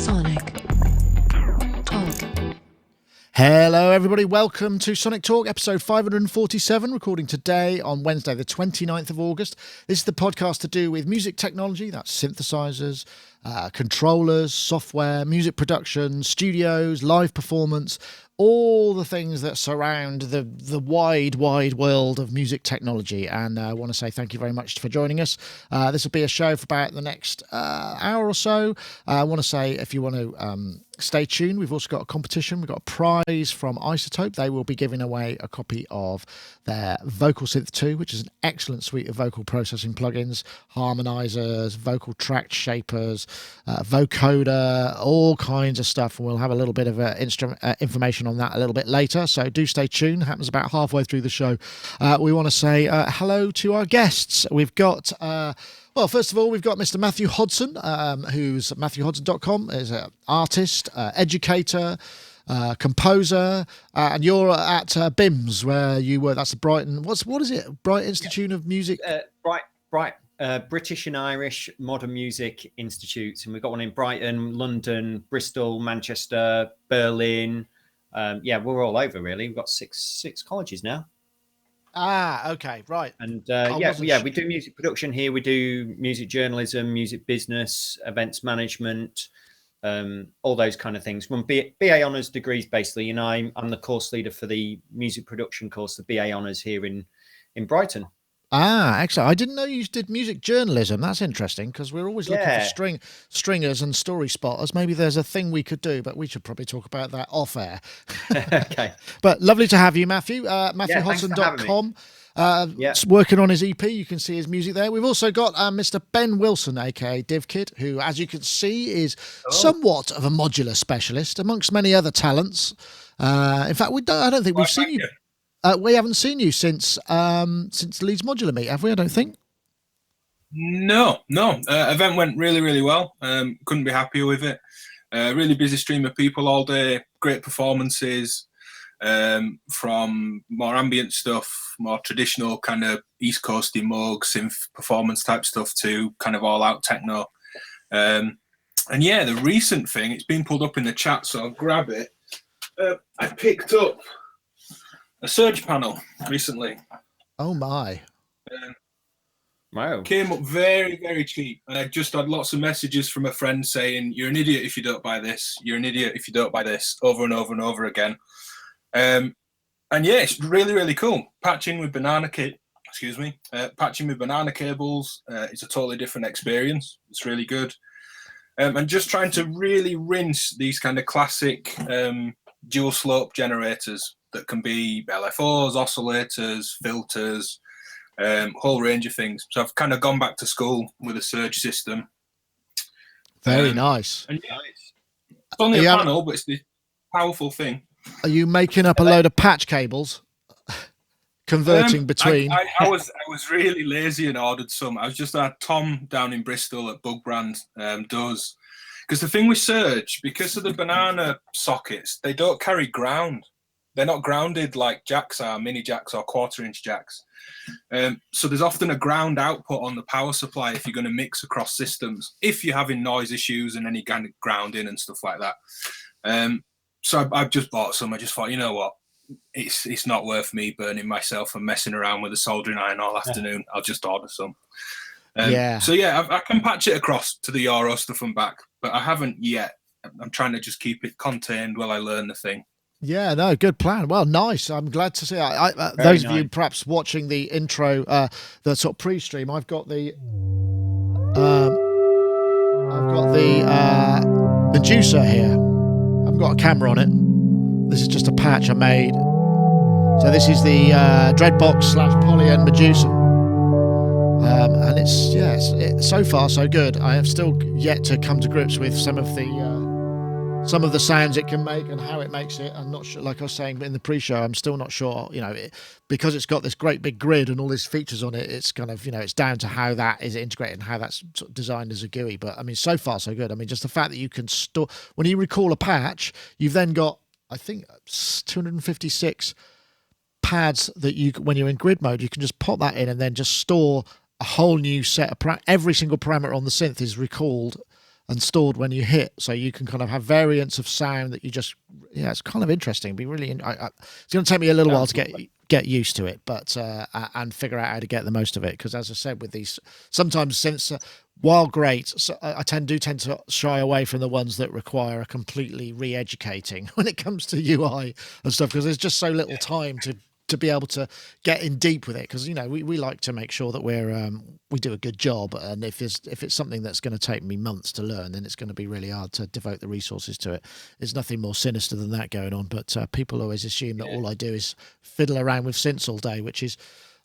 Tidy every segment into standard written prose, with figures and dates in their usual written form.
Sonic Talk. Hello everybody, welcome to Sonic Talk, episode 547, recording today on Wednesday the 29th of August. This is the podcast to do with music technology, that's synthesizers, controllers, software, music production, studios, live performance, all the things that surround the wide world of music technology. And I want to say thank you very much for joining us. This will be a show for about the next hour or so. I want to say, if you want to stay tuned, we've also got a competition. We've got a prize from iZotope. They will be giving away a copy of their Vocal Synth 2, which is an excellent suite of vocal processing plugins, harmonizers, vocal track shapers, vocoder, all kinds of stuff. And we'll have a little bit of information on that a little bit later. So do stay tuned. It happens about halfway through the show. We want to say hello to our guests. We've got... Well, first of all, we've got Mr. Matthew Hodson, who's MatthewHodson.com, is an artist, educator, composer, and you're at BIMS, where you were. That's the Brighton. What is it? Brighton Institute of Music. British and Irish Modern Music Institutes, and we've got one in Brighton, London, Bristol, Manchester, Berlin. We're all over really. We've got six colleges now. Ah, okay, right. And we do music production here. We do music journalism, music business, events management, all those kind of things. Run BA honours degrees, basically. You know, I'm the course leader for the music production course, the BA honours here in Brighton. Ah, excellent. I didn't know you did music journalism. That's interesting, because we're always looking for stringers and story spotters. Maybe there's a thing we could do, but we should probably talk about that off air. Okay. But lovely to have you, Matthew. MatthewHodson.com. Working on his EP. You can see his music there. We've also got Mr. Ben Wilson, aka DivKid, who, as you can see, is somewhat of a modular specialist amongst many other talents. In fact, I don't think we've seen you. We haven't seen you since Leeds Modular Meet, have we? I don't think. No. Event went really well. Couldn't be happier with it. Really busy stream of people all day. Great performances from more ambient stuff, more traditional kind of East Coasty Moog synth performance type stuff to kind of all out techno. The recent thing, it's been pulled up in the chat, so I'll grab it. I picked up a Surge panel recently. Oh my! Wow! Came up very cheap, and I just had lots of messages from a friend saying, "You're an idiot if you don't buy this. You're an idiot if you don't buy this," over and over and over again. It's really cool. Patching with banana cables. It's a totally different experience. It's really good. And just trying to really rinse these kind of classic dual slope generators that can be LFOs, oscillators, filters, whole range of things. So I've kind of gone back to school with a Surge system. Very nice. And it's only a panel, but it's this powerful thing. Are you making up a load of patch cables? Converting between. I was really lazy and ordered some. I was just at Tom down in Bristol at Bug Brand does. Because the thing with Surge, because of the banana sockets, they don't carry ground. They're not grounded like jacks are, mini jacks or 1/4-inch jacks. So there's often a ground output on the power supply if you're going to mix across systems, if you're having noise issues and any kind of grounding and stuff like that. So I've just bought some. I just thought, you know what? It's not worth me burning myself and messing around with a soldering iron all afternoon. I'll just order some. I can patch it across to the Euro stuff and back, but I haven't yet. I'm trying to just keep it contained while I learn the thing. Yeah, no, good plan. Well, nice. I'm glad to see. Those of you perhaps watching the intro, the sort of pre-stream, I've got the Medusa here. I've got a camera on it. This is just a patch I made. So this is the Dreadbox / Polyen Medusa. And it's so far so good. I have still yet to come to grips with some of the sounds it can make and how it makes it. I'm not sure, like I was saying in the pre-show, I'm still not sure, because it's got this great big grid and all these features on it, it's kind of, it's down to how that is integrated and how that's sort of designed as a GUI. But I mean, so far so good. I mean, just the fact that you can store, when you recall a patch, you've then got, I think, 256 pads that when you're in grid mode, you can just pop that in and then just store a whole new set of every single parameter on the synth is recalled and stored when you hit, so you can kind of have variants of sound that you just, yeah, it's kind of interesting. Be really, it's going to take me a little while to get used to it, but and figure out how to get the most of it. Because as I said, with these, sometimes since while great, so I tend to shy away from the ones that require a completely re-educating when it comes to UI and stuff, because there's just so little time to be able to get in deep with it, because we like to make sure that we do a good job, and if it's something that's going to take me months to learn, then it's going to be really hard to devote the resources to it. There's nothing more sinister than that going on, but people always assume that all I do is fiddle around with synths all day, which is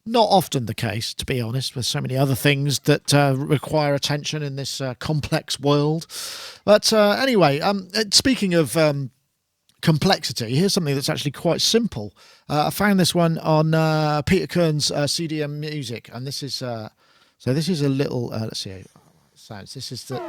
not often the case, to be honest, with so many other things that require attention in this complex world. But anyway, speaking of complexity, here's something that's actually quite simple. I found this one on Peter Kern's CDM Music, and this is so this is a little let's see how it sounds. This is the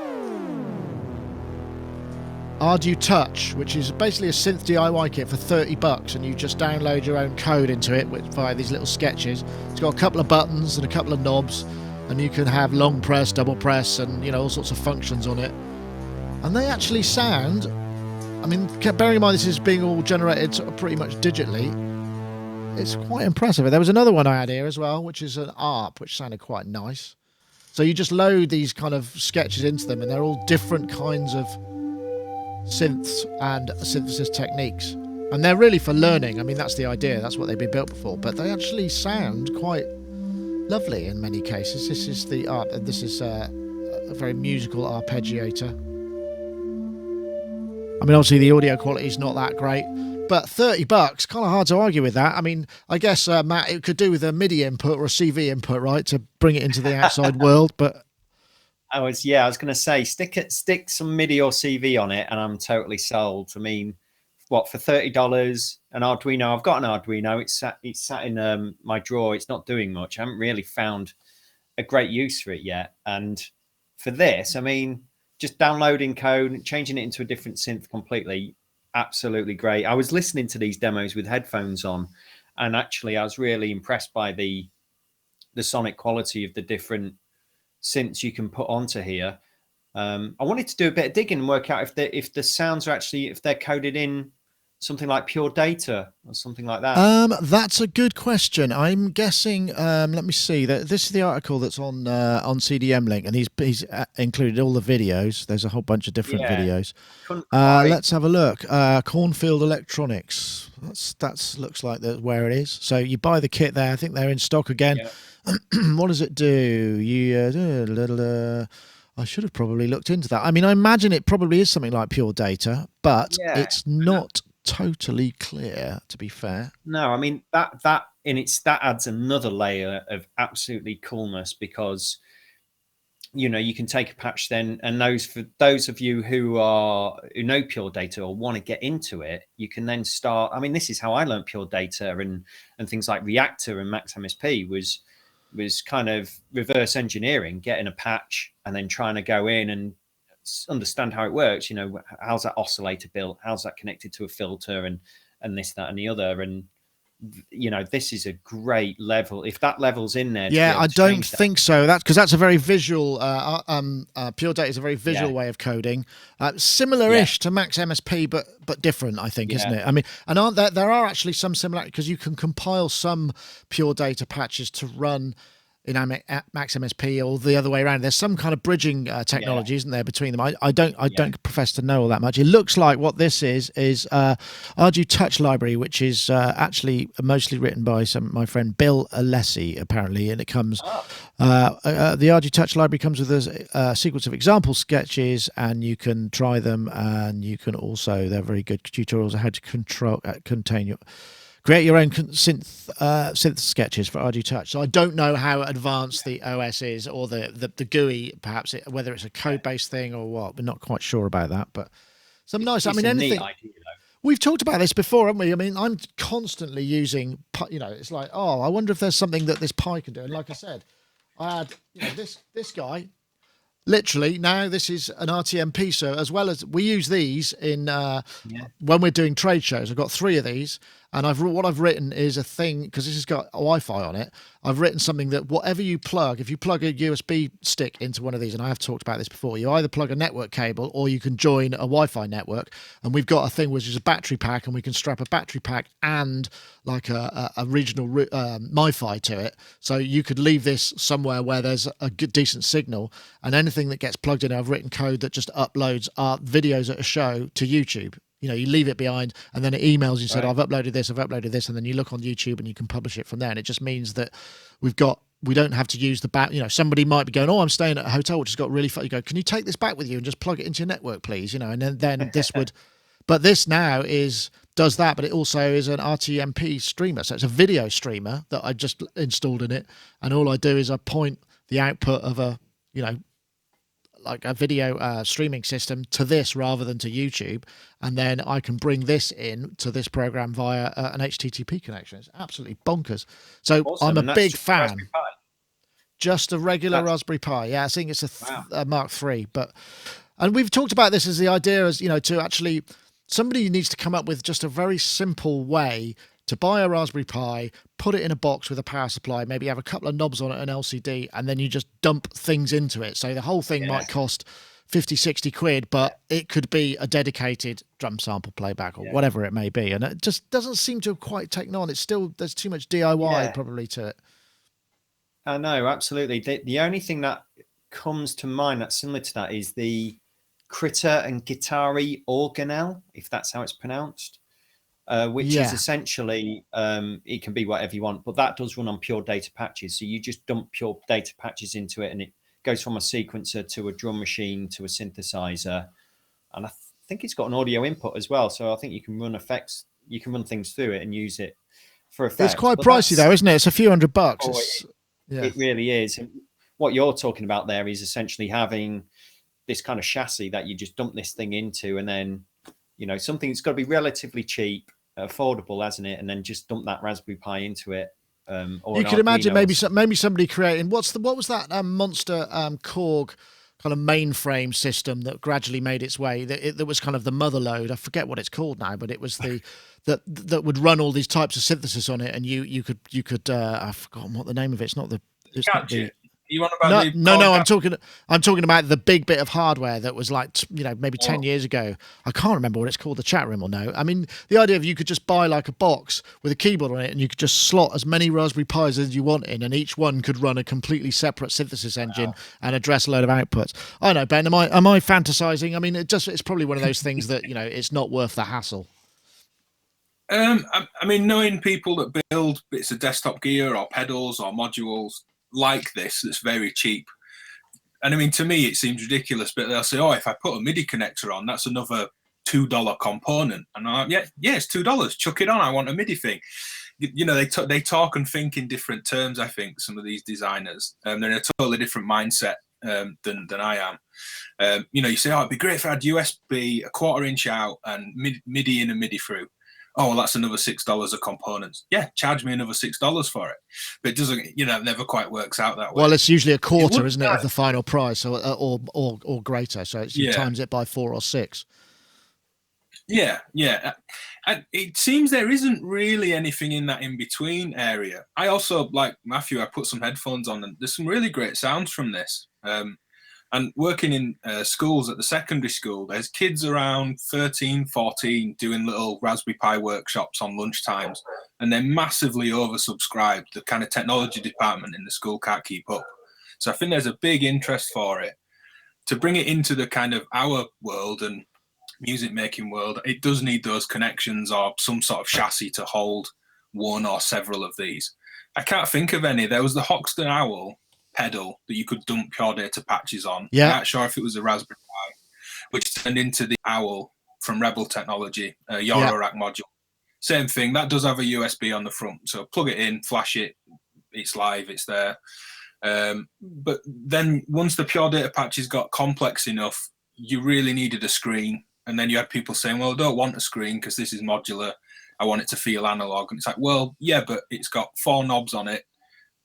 ArduTouch, which is basically a synth DIY kit for $30, and you just download your own code into it via these little sketches. It's got a couple of buttons and a couple of knobs, and you can have long press, double press, and all sorts of functions on it. And they actually sound, I mean, bearing in mind this is being all generated sort of pretty much digitally, it's quite impressive. There was another one I had here as well, which is an ARP, which sounded quite nice. So you just load these kind of sketches into them, and they're all different kinds of synths and synthesis techniques. And they're really for learning. I mean, that's the idea. That's what they've been built for. But they actually sound quite lovely in many cases. This is the ARP, and this is a very musical arpeggiator. I mean, obviously the audio quality is not that great, but $30, kind of hard to argue with that. I mean, I guess, Matt, it could do with a MIDI input or a CV input, right, to bring it into the outside world. But I was going to say, stick some MIDI or CV on it, and I'm totally sold. I mean, what, for $30, an Arduino? I've got an Arduino. It's sat in my drawer. It's not doing much. I haven't really found a great use for it yet. And for this, I mean, just downloading code and changing it into a different synth completely, absolutely great. I was listening to these demos with headphones on, and actually I was really impressed by the sonic quality of the different synths you can put onto here. I wanted to do a bit of digging and work out if the sounds are actually, if they're coded in something like pure data or something like that. That's a good question. I'm guessing. Let me see. This is the article that's on CDM Link, and he's included all the videos. There's a whole bunch of different videos. Let's have a look. Cornfield Electronics. That's looks like where it is. So you buy the kit there. I think they're in stock again. Yeah. What does it do? I should have probably looked into that. I mean, I imagine it probably is something like pure data, but it's not totally clear, to be fair. No, I mean that adds another layer of absolutely coolness, because you can take a patch then, and for those of you who know pure data or want to get into it, you can then start. I mean, this is how I learned pure data, and things like Reactor and Max MSP was kind of reverse engineering, getting a patch and then trying to go in and understand how it works. How's that oscillator built, how's that connected to a filter, and this, that, and the other. And this is a great level. If that level's in there, I don't think so. That's because that's a very visual. Pure data is a very visual way of coding, similar-ish to Max MSP, but different, I think, isn't it? I mean, and there are actually some similarities, because you can compile some pure data patches to run in Max MSP or the other way around. There's some kind of bridging technology, isn't there, between them? I don't profess to know all that much. It looks like what this is ArduTouch library, which is actually mostly written by my friend Bill Alessi, apparently, and it comes. The ArduTouch library comes with a sequence of example sketches, and you can try them, and you can also, they're very good tutorials on how to create your own synth sketches for ArduTouch. So I don't know how advanced the OS is, or the GUI, perhaps, whether it's a code-based thing or what. We're not quite sure about that. But some nice. I mean, anything. We've talked about this before, haven't we? I mean, I'm constantly using. It's like, I wonder if there's something that this Pi can do. And like I said, I had this guy. Literally, now this is an RTMP, so as well as we use these in when we're doing trade shows. I've got 3 of these, And what I've written is a thing, because this has got Wi-Fi on it. I've written something that whatever you plug, if you plug a USB stick into one of these, and I have talked about this before, you either plug a network cable or you can join a Wi-Fi network. And we've got a thing which is a battery pack, and we can strap a battery pack and like a regional MiFi to it. So you could leave this somewhere where there's a good, decent signal, and anything that gets plugged in, I've written code that just uploads our videos at a show to YouTube. You know, you leave it behind and then it emails you, said, I've uploaded this, and then you look on YouTube and you can publish it from there. And it just means that we don't have to use somebody might be going, I'm staying at a hotel which has got really fun. You go, can you take this back with you and just plug it into your network, please? You know, and then this would, but this now does that, but it also is an RTMP streamer. So it's a video streamer that I just installed in it. And all I do is I point the output of a video streaming system to this rather than to YouTube, and then I can bring this in to this program via an HTTP connection. It's absolutely bonkers. So awesome. I'm a big fan. Just a regular Raspberry Pi. Yeah, I think it's a Mark III. And we've talked about this as the idea as, to actually, somebody needs to come up with just a very simple way to buy a Raspberry Pi, put it in a box with a power supply, maybe have a couple of knobs on it, an LCD, and then you just dump things into it. So the whole thing might cost 50, 60 quid, but it could be a dedicated drum sample playback or whatever it may be. And it just doesn't seem to have quite taken on. There's too much DIY probably to it. I know, absolutely. The only thing that comes to mind that's similar to that is the Critter and Guitari Organelle, if that's how it's pronounced. Which is essentially, it can be whatever you want, but that does run on pure data patches. So you just dump pure data patches into it, and it goes from a sequencer to a drum machine to a synthesizer. And I think it's got an audio input as well. So I think you can run effects, you can run things through it and use it for effects. It's quite pricey though, isn't it? It's a few $100. It really is. And what you're talking about there is essentially having this kind of chassis that you just dump this thing into, and then something that's got to be relatively cheap, affordable, hasn't it? And then just dump that Raspberry Pi into it. You could imagine maybe somebody creating what was that monster Korg kind of mainframe system that gradually made its way. That was kind of the mother load. I forget what it's called now, but it was that would run all these types of synthesis on it, and you could I've forgotten what the name of it. It's not the. You want about no, I'm talking about the big bit of hardware that was like, maybe 10 years ago. I can't remember what it's called. The chat room will know. I mean, the idea of you could just buy like a box with a keyboard on it, and you could just slot as many Raspberry Pis as you want in, and each one could run a completely separate synthesis engine and address a load of outputs. I know, Ben, am I fantasizing? I mean, it's probably one of those things that, it's not worth the hassle. I mean, knowing people that build bits of desktop gear or pedals or modules like this, that's very cheap. And I mean, to me, it seems ridiculous, but they'll say, if I put a MIDI connector on, that's another $2 component. And I'm like, yeah, it's $2. Chuck it on. I want a MIDI thing. They talk and think in different terms, I think, some of these designers. They're in a totally different mindset than I am. You say, it'd be great if I had USB a 1/4 inch out and MIDI in and MIDI through. Oh, well, that's another $6 of components. Yeah, charge me another $6 for it. But it doesn't, it never quite works out that way. Well, it's usually a quarter, isn't it, of the final price, or greater. So you times it by 4 or 6. Yeah. And it seems there isn't really anything in that in-between area. I also, like Matthew, I put some headphones on, and there's some really great sounds from this. And working in schools at the secondary school, there's kids around 13, 14 doing little Raspberry Pi workshops on lunch times, and they're massively oversubscribed. The kind of technology department in the school can't keep up. So I think there's a big interest for it. To bring it into the kind of our world and music making world, it does need those connections or some sort of chassis to hold one or several of these. I can't think of any. There was the Hoxton Owl pedal that you could dump pure data patches on. I'm not sure if it was a Raspberry Pi, which turned into the Owl from Rebel Technology, Eurorack module. Same thing, that does have a USB on the front. So plug it in, flash it, it's live, it's there. But then once the pure data patches got complex enough, you really needed a screen. And then you had people saying, well, I don't want a screen because this is modular. I want it to feel analog. And it's like, well, yeah, but it's got 4 knobs on it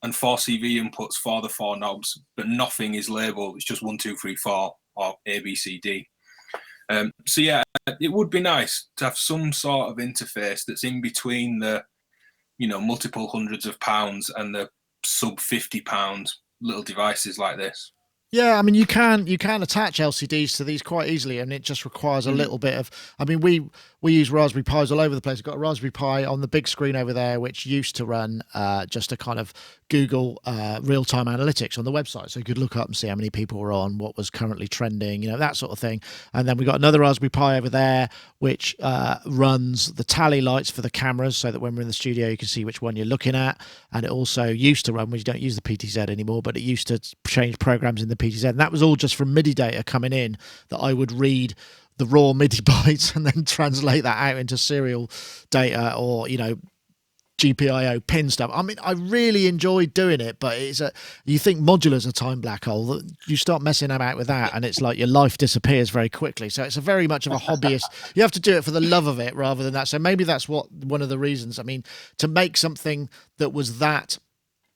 and 4 CV inputs for the 4 knobs, but nothing is labeled. It's just 1, 2, 3, 4 or A, B, C, D. So yeah, it would be nice to have some sort of interface that's in between the, multiple hundreds of pounds and the sub £50 little devices like this. Yeah, I mean, you can attach LCDs to these quite easily, and it just requires a little bit of. I mean, we use Raspberry Pis all over the place. We've got a Raspberry Pi on the big screen over there, which used to run just a kind of Google real-time analytics on the website, so you could look up and see how many people were on, what was currently trending, that sort of thing. And then we got another Raspberry Pi over there, which runs the tally lights for the cameras, so that when we're in the studio, you can see which one you're looking at. And it also used to run, we don't use the PTZ anymore, but it used to change programs in the PTZ. And that was all just from MIDI data coming in that I would read the raw MIDI bytes and then translate that out into serial data or, GPIO pin stuff. I mean, I really enjoyed doing it, but you think modular's a time black hole. You start messing about with that, and it's like your life disappears very quickly. So it's a very much of a hobbyist. You have to do it for the love of it rather than that. So maybe that's one of the reasons. I mean, to make something that was that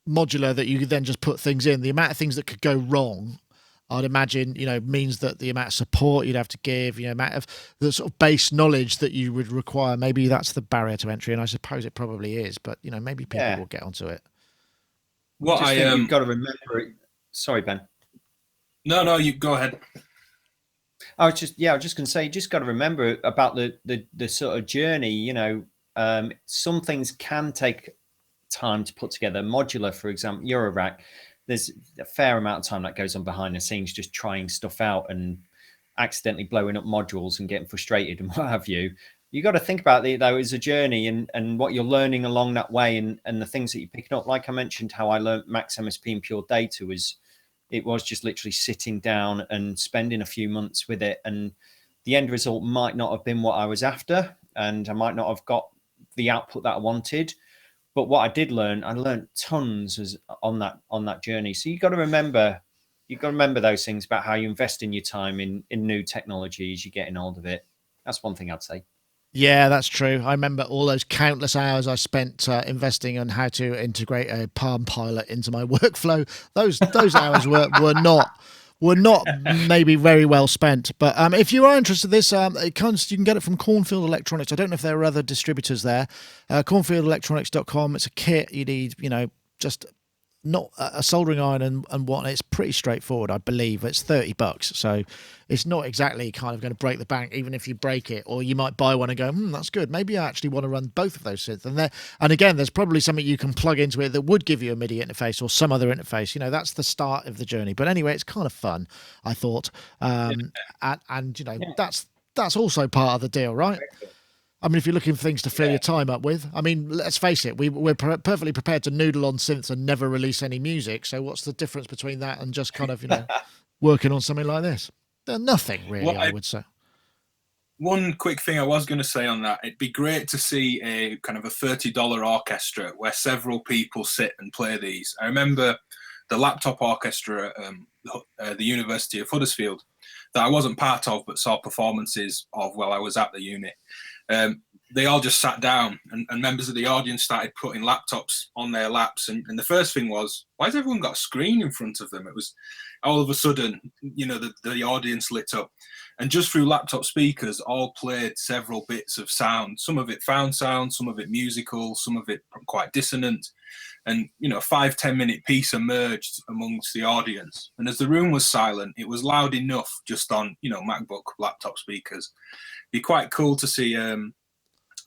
modular that you could then just put things in, the amount of things that could go wrong, I'd imagine, means that the amount of support you'd have to give, amount of the sort of base knowledge that you would require, maybe that's the barrier to entry, and I suppose it probably is, but, maybe people will get onto it. What you've got to remember... Sorry, Ben. No, you go ahead. I was just going to say, you just got to remember about the sort of journey, some things can take time to put together. Modular, for example, Eurorack, there's a fair amount of time that goes on behind the scenes just trying stuff out and accidentally blowing up modules and getting frustrated and what have you. You got to think about it though as a journey and what you're learning along that way and the things that you're picking up. Like I mentioned, how I learned Max MSP and Pure Data was just literally sitting down and spending a few months with it, and the end result might not have been what I was after, and I might not have got the output that I wanted. But what I did learn, I learned tons on that journey. So you got to remember those things about how you invest in your time in new technology as you're getting hold of it. That's one thing I'd say. Yeah, that's true. I remember all those countless hours I spent investing on how to integrate a Palm Pilot into my workflow. Those hours were not maybe very well spent. But if you are interested in this, you can get it from Cornfield Electronics. I don't know if there are other distributors there. Cornfieldelectronics.com. It's a kit. You need, just not a soldering iron and whatnot. It's pretty straightforward, I believe. It's $30, so it's not exactly kind of going to break the bank, even if you break it. Or you might buy one and go, that's good. Maybe I actually want to run both of those synths. And again, there's probably something you can plug into it that would give you a MIDI interface or some other interface. That's the start of the journey. But anyway, it's kind of fun, I thought. That's also part of the deal, right? I mean, if you're looking for things to fill your time up with, I mean, let's face it, we're perfectly prepared to noodle on synths and never release any music. So what's the difference between that and just kind of, working on something like this? Nothing really, I would say. One quick thing I was going to say on that, it'd be great to see a kind of a $30 orchestra where several people sit and play these. I remember the laptop orchestra at the University of Huddersfield that I wasn't part of but saw performances of while I was at the uni. They all just sat down and members of the audience started putting laptops on their laps. And the first thing was, why has everyone got a screen in front of them? It was all of a sudden, the audience lit up. And just through laptop speakers, all played several bits of sound. Some of it found sound, some of it musical, some of it quite dissonant. And, 5-10 minute piece emerged amongst the audience. And as the room was silent, it was loud enough just on, MacBook laptop speakers. Be quite cool to see,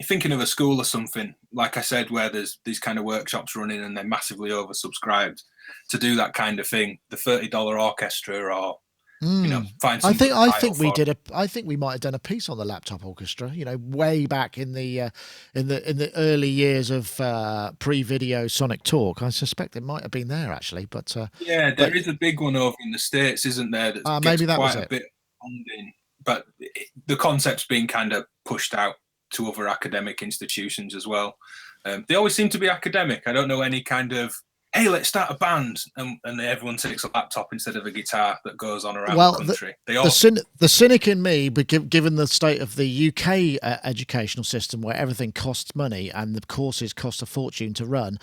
thinking of a school or something, like I said, where there's these kind of workshops running and they're massively oversubscribed, to do that kind of thing, the $30 orchestra or, find some I think we might have done a piece on the laptop orchestra, way back in the early years of pre-video Sonic Talk. I suspect it might have been there actually, but there is a big one over in the States, isn't there? That maybe that quite was a bit funding, but the concept's being kind of pushed out to other academic institutions as well. They always seem to be academic. I don't know any kind of, hey, let's start a band, and everyone takes a laptop instead of a guitar that goes on around the country. The cynic in me, but given the state of the UK educational system where everything costs money and the courses cost a fortune to run,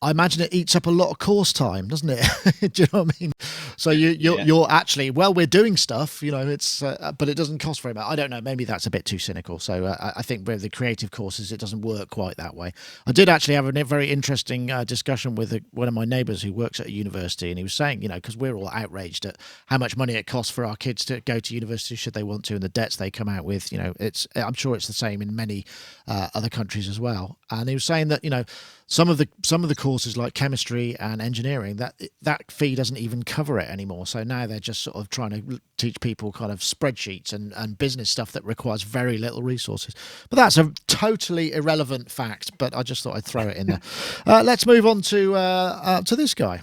I imagine it eats up a lot of course time, doesn't it? Do you know what I mean? So you're actually, well, we're doing stuff, you know, it's but it doesn't cost very much. I don't know, maybe that's a bit too cynical. So I think with the creative courses, it doesn't work quite that way. I did actually have a very interesting discussion with one of my neighbours who works at a university, and he was saying, you know, because we're all outraged at how much money it costs for our kids to go to university should they want to, and the debts they come out with. You know, I'm sure it's the same in many other countries as well. And he was saying that, you know, some of the courses like chemistry and engineering, that fee doesn't even cover it anymore. So now they're just sort of trying to teach people kind of spreadsheets and business stuff that requires very little resources. But that's a totally irrelevant fact, but I just thought I'd throw it in there. Let's move on to this guy.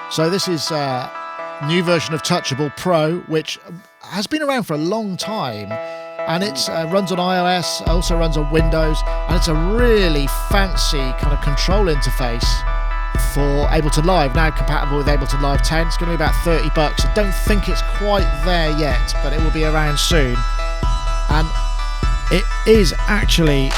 So this is a new version of TouchAble Pro, which has been around for a long time. And it runs on iOS, also runs on Windows, and it's a really fancy kind of control interface for Ableton Live, now compatible with Ableton Live 10. It's going to be about $30. I don't think it's quite there yet, but it will be around soon. And it is actually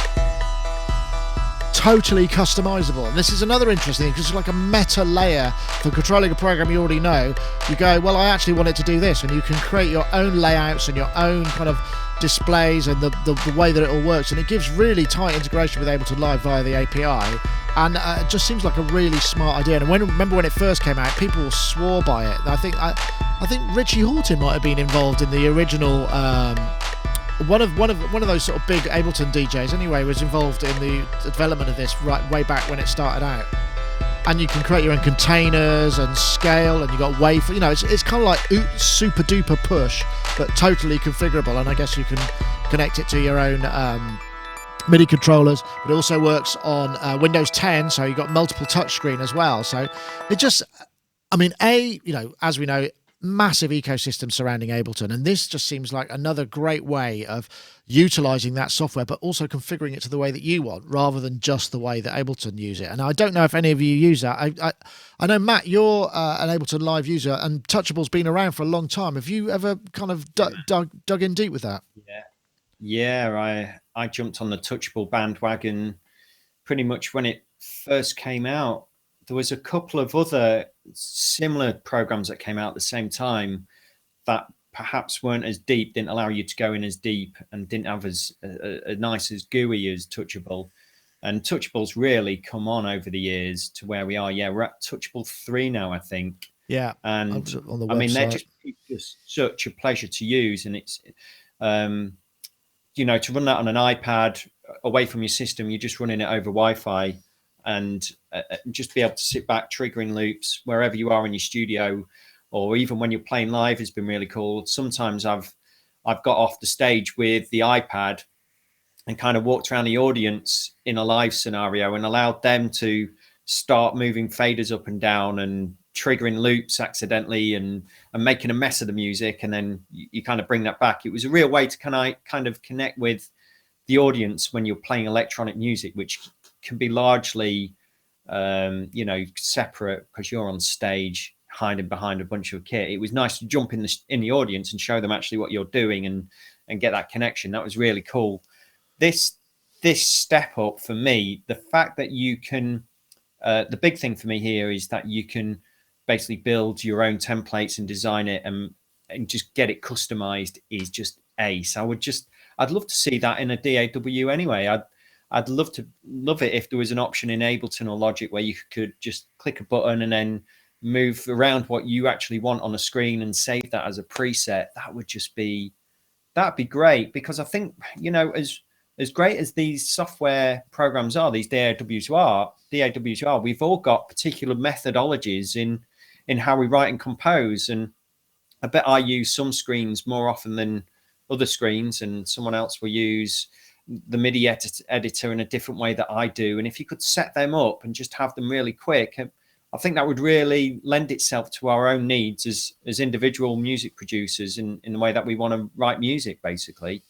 totally customizable. And this is another interesting thing, because it's like a meta layer for controlling a program you already know. You go, well, I actually want it to do this, and you can create your own layouts and your own kind of displays and the way that it all works, and it gives really tight integration with Ableton Live via the API, and it just seems like a really smart idea. And remember when it first came out, people swore by it. I think Richie Hawtin might have been involved in the original. One of those sort of big Ableton DJs anyway was involved in the development of this right way back when it started out. And you can create your own containers and scale, and you got wave. You know, it's kind of like super duper push, but totally configurable. And I guess you can connect it to your own MIDI controllers. But it also works on Windows 10, so you've got multiple touchscreen as well. So it just, I mean, you know, as we know, massive ecosystem surrounding Ableton, and this just seems like another great way of utilizing that software, but also configuring it to the way that you want, rather than just the way that Ableton use it. And I don't know if any of you use that. I know, Matt, you're an Ableton Live user, and TouchAble's been around for a long time. Have you ever kind of dug in deep with that? Yeah. I jumped on the TouchAble bandwagon pretty much when it first came out. There was a couple of other similar programs that came out at the same time that perhaps weren't as deep, didn't allow you to go in as deep, and didn't have as nice as GUI as TouchAble. And TouchAble's really come on over the years to where we are. Yeah, we're at TouchAble 3 now, I think. Yeah, and on the website. I mean, they're just such a pleasure to use, and it's you know, to run that on an iPad away from your system, you're just running it over Wi-Fi. And just be able to sit back, triggering loops wherever you are in your studio, or even when you're playing live, has been really cool. Sometimes I've got off the stage with the iPad and kind of walked around the audience in a live scenario and allowed them to start moving faders up and down and triggering loops accidentally and making a mess of the music, and then you kind of bring that back. It was a real way to kind of connect with the audience when you're playing electronic music, which can be largely, you know, separate because you're on stage hiding behind a bunch of kit. It was nice to jump in the audience and show them actually what you're doing and get that connection. That was really cool. This step up for me, the fact that you can, the big thing for me here is that you can basically build your own templates and design it and just get it customized is just ace. I'd love to see that in a DAW anyway. I'd love it if there was an option in Ableton or Logic where you could just click a button and then move around what you actually want on a screen and save that as a preset. That'd be great, because I think, you know, as great as these software programs are, these DAWs are, we've all got particular methodologies in how we write and compose. And I bet I use some screens more often than other screens, and someone else will use the MIDI editor in a different way that I do. And if you could set them up and just have them really quick, I think that would really lend itself to our own needs as individual music producers in the way that we want to write music, basically.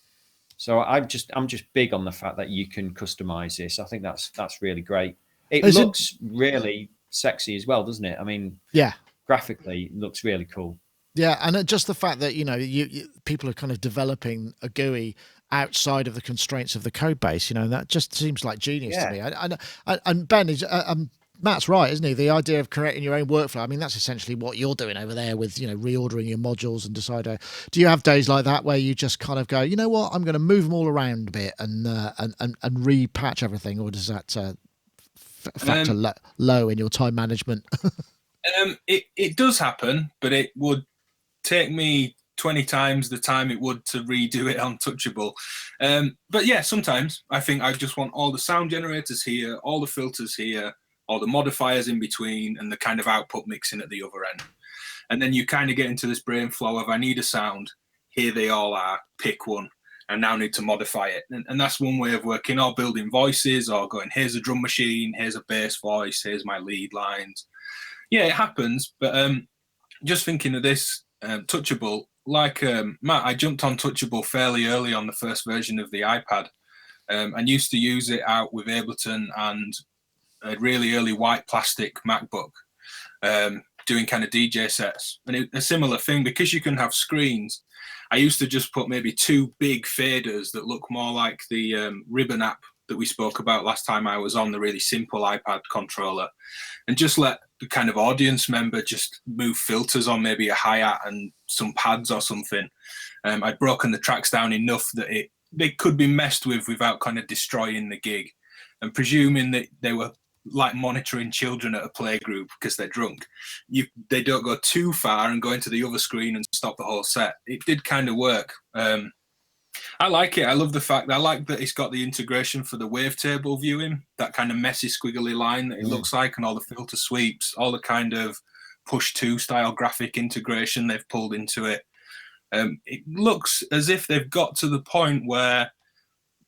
So I'm just big on the fact that you can customize this. I think that's really great. It looks really sexy as well, doesn't it? I mean, yeah, graphically it looks really cool. Yeah, and just the fact that you people are kind of developing a GUI outside of the constraints of the code base, that just seems like genius to me. And Ben is Matt's right, isn't he? The idea of creating your own workflow. I mean, that's essentially what you're doing over there with reordering your modules and decide. Do you have days like that where you just kind of go, you know what, I'm going to move them all around a bit and repatch everything, or does that factor low in your time management? It does happen, but it would take me 20 times the time it would to redo it on TouchAble. But yeah, sometimes I think I just want all the sound generators here, all the filters here, all the modifiers in between, and the kind of output mixing at the other end. And then you kind of get into this brain flow of, I need a sound, here they all are, pick one. I now need to modify it. And that's one way of working, or building voices, or going, here's a drum machine, here's a bass voice, here's my lead lines. Yeah, it happens, but just thinking of this, TouchAble, like Matt, I jumped on TouchAble fairly early on the first version of the iPad, and used to use it out with Ableton and a really early white plastic MacBook, doing kind of DJ sets. And a similar thing, because you can have screens, I used to just put maybe 2 big faders that look more like the Ribbon app that we spoke about last time I was on, the really simple iPad controller, and just let the kind of audience member just move filters on maybe a hi-hat and some pads or something. I'd broken the tracks down enough that they could be messed with without kind of destroying the gig. And presuming that they were like monitoring children at a playgroup because they're drunk, they don't go too far and go into the other screen and stop the whole set. It did kind of work. I like it. I love the fact that I like that it's got the integration for the wavetable viewing, that kind of messy squiggly line that it looks like, and all the filter sweeps, all the kind of push-to style graphic integration they've pulled into it. It looks as if they've got to the point where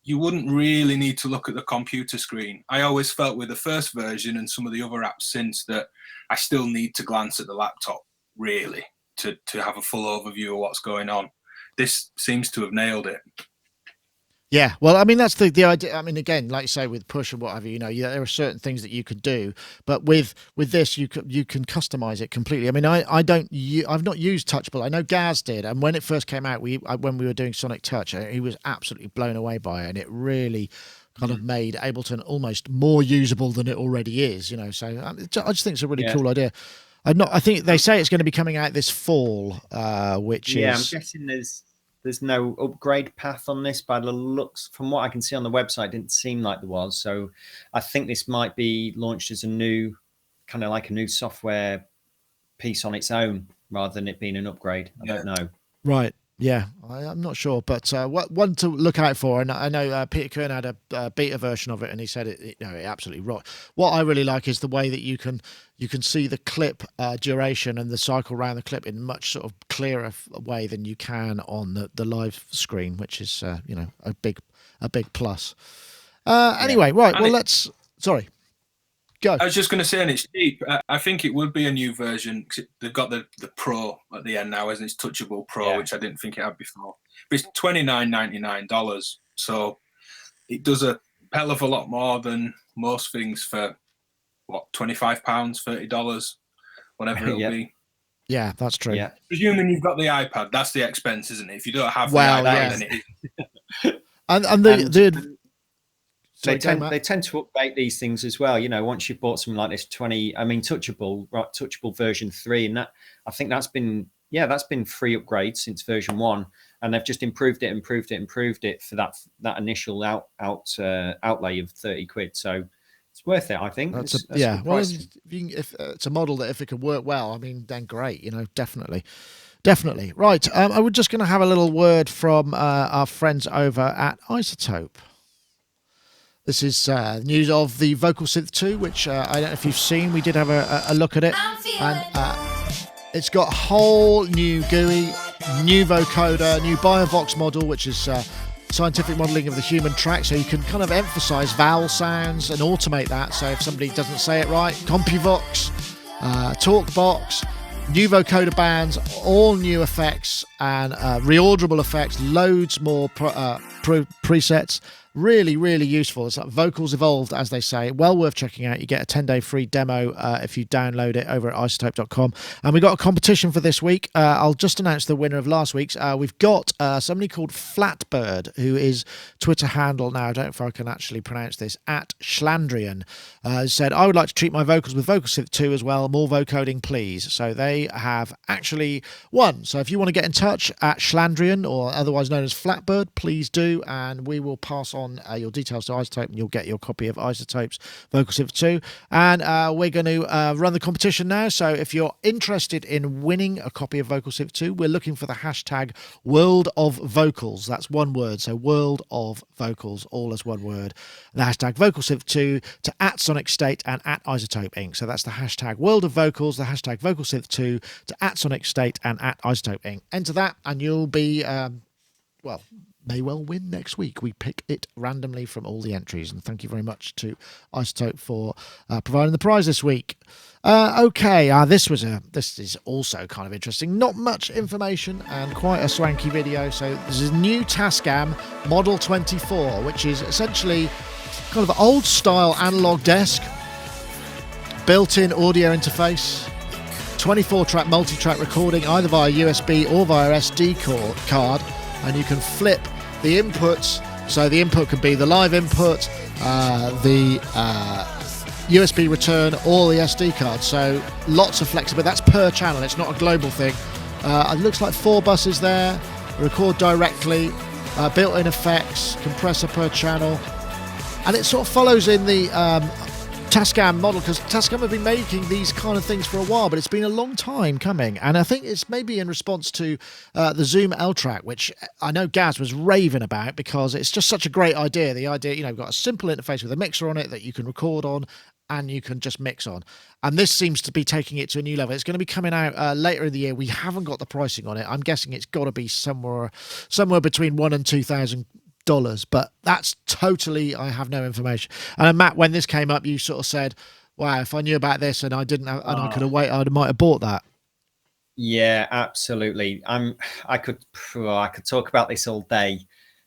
you wouldn't really need to look at the computer screen. I always felt with the first version and some of the other apps since that I still need to glance at the laptop, really, to have a full overview of what's going on. This seems to have nailed it. Yeah, well, I mean, that's the idea. I mean, again, like you say, with push and what have you, there are certain things that you could do, but with this, you can customize it completely. I mean, I've not used TouchAble. I know Gaz did, and when it first came out, when we were doing Sonic Touch, he was absolutely blown away by it, and it really kind of made Ableton almost more usable than it already is. So I just think it's a really cool idea. I think they say it's going to be coming out this fall, which is. I'm guessing there's no upgrade path on this, by the looks from what I can see on the website, it didn't seem like there was. So I think this might be launched as a new software piece on its own rather than it being an upgrade. I don't know. Right. Yeah, I'm not sure, but one to look out for, and I know Peter Kern had a beta version of it, and he said it absolutely rocked. What I really like is the way that you can see the clip duration and the cycle around the clip in much sort of clearer way than you can on the live screen, which is a big plus. Anyway, right. Well, sorry. Go. I was just going to say, and it's cheap. I think it would be a new version. They've got the Pro at the end now, isn't it? It's TouchAble Pro, which I didn't think it had before. But it's $29.99, so it does a hell of a lot more than most things for what, £25, $30, whatever it'll be. Yeah, that's true. Yeah. Presuming you've got the iPad, that's the expense, isn't it? If you don't have the iPad, then it is. and they tend to update these things as well. Once you've bought something like this, TouchAble version 3, and that I think that's been free upgrades since version 1, and they've just improved it for that initial outlay of £30. So it's worth it, I think. Well, if it's a model that if it could work well, I mean, then great. Definitely. Right. I was just going to have a little word from our friends over at iZotope. This is news of the Vocal Synth 2, which I don't know if you've seen. We did have a look at it. And it's got a whole new GUI, new vocoder, new BioVox model, which is scientific modeling of the human track. So you can kind of emphasize vowel sounds and automate that. So if somebody doesn't say it right, CompuVox, TalkBox, new vocoder bands, all new effects and reorderable effects, loads more presets. Really, really useful. It's like vocals evolved, as they say. Well worth checking out. You get a 10-day free demo if you download it over at iZotope.com. And we got a competition for this week. I'll just announce the winner of last week's. We've got somebody called Flatbird, who is Twitter handle now, I don't know if I can actually pronounce this, at Schlandrian, said, I would like to treat my vocals with Vocal Synth 2 as well. More vocoding, please. So they have actually won. So if you want to get in touch at Schlandrian, or otherwise known as Flatbird, please do, and we will pass on your details to iZotope, and you'll get your copy of iZotope's Vocal Synth 2. And we're going to run the competition now. So if you're interested in winning a copy of Vocal Synth 2, we're looking for the hashtag World of Vocals. That's one word. So World of Vocals, all as one word. The hashtag Vocal Synth 2 to at Sonicstate and at iZotope Inc. So that's the hashtag World of Vocals, the hashtag Vocal Synth 2 to at Sonicstate and at iZotope Inc. Enter that, and you'll be may well win next week. We pick it randomly from all the entries, and thank you very much to iZotope for providing the prize this week. This is also kind of interesting. Not much information and quite a swanky video. So this is a new Tascam Model 24, which is essentially kind of old style analog desk, built-in audio interface, 24-track multi-track recording either via USB or via SD card, and you can flip the inputs. So the input can be the live input, the USB return, or the SD card. So lots of flexibility. That's per channel. It's not a global thing. It looks like 4 buses there. Record directly. Built-in effects, compressor per channel, and it sort of follows in the Tascam model, because Tascam have been making these kind of things for a while, but it's been a long time coming, and I think it's maybe in response to the Zoom L-Track, which I know Gaz was raving about, because it's just such a great idea. The idea, you've got a simple interface with a mixer on it that you can record on and you can just mix on, and this seems to be taking it to a new level. It's going to be coming out later in the year. We haven't got the pricing on it. I'm guessing it's got to be somewhere between $1,000 and $2,000, but that's totally, I have no information. And Matt, when this came up, you sort of said, wow, if I knew about this and I didn't have, and I could have waited, I might have bought that. Yeah, absolutely. I could talk about this all day.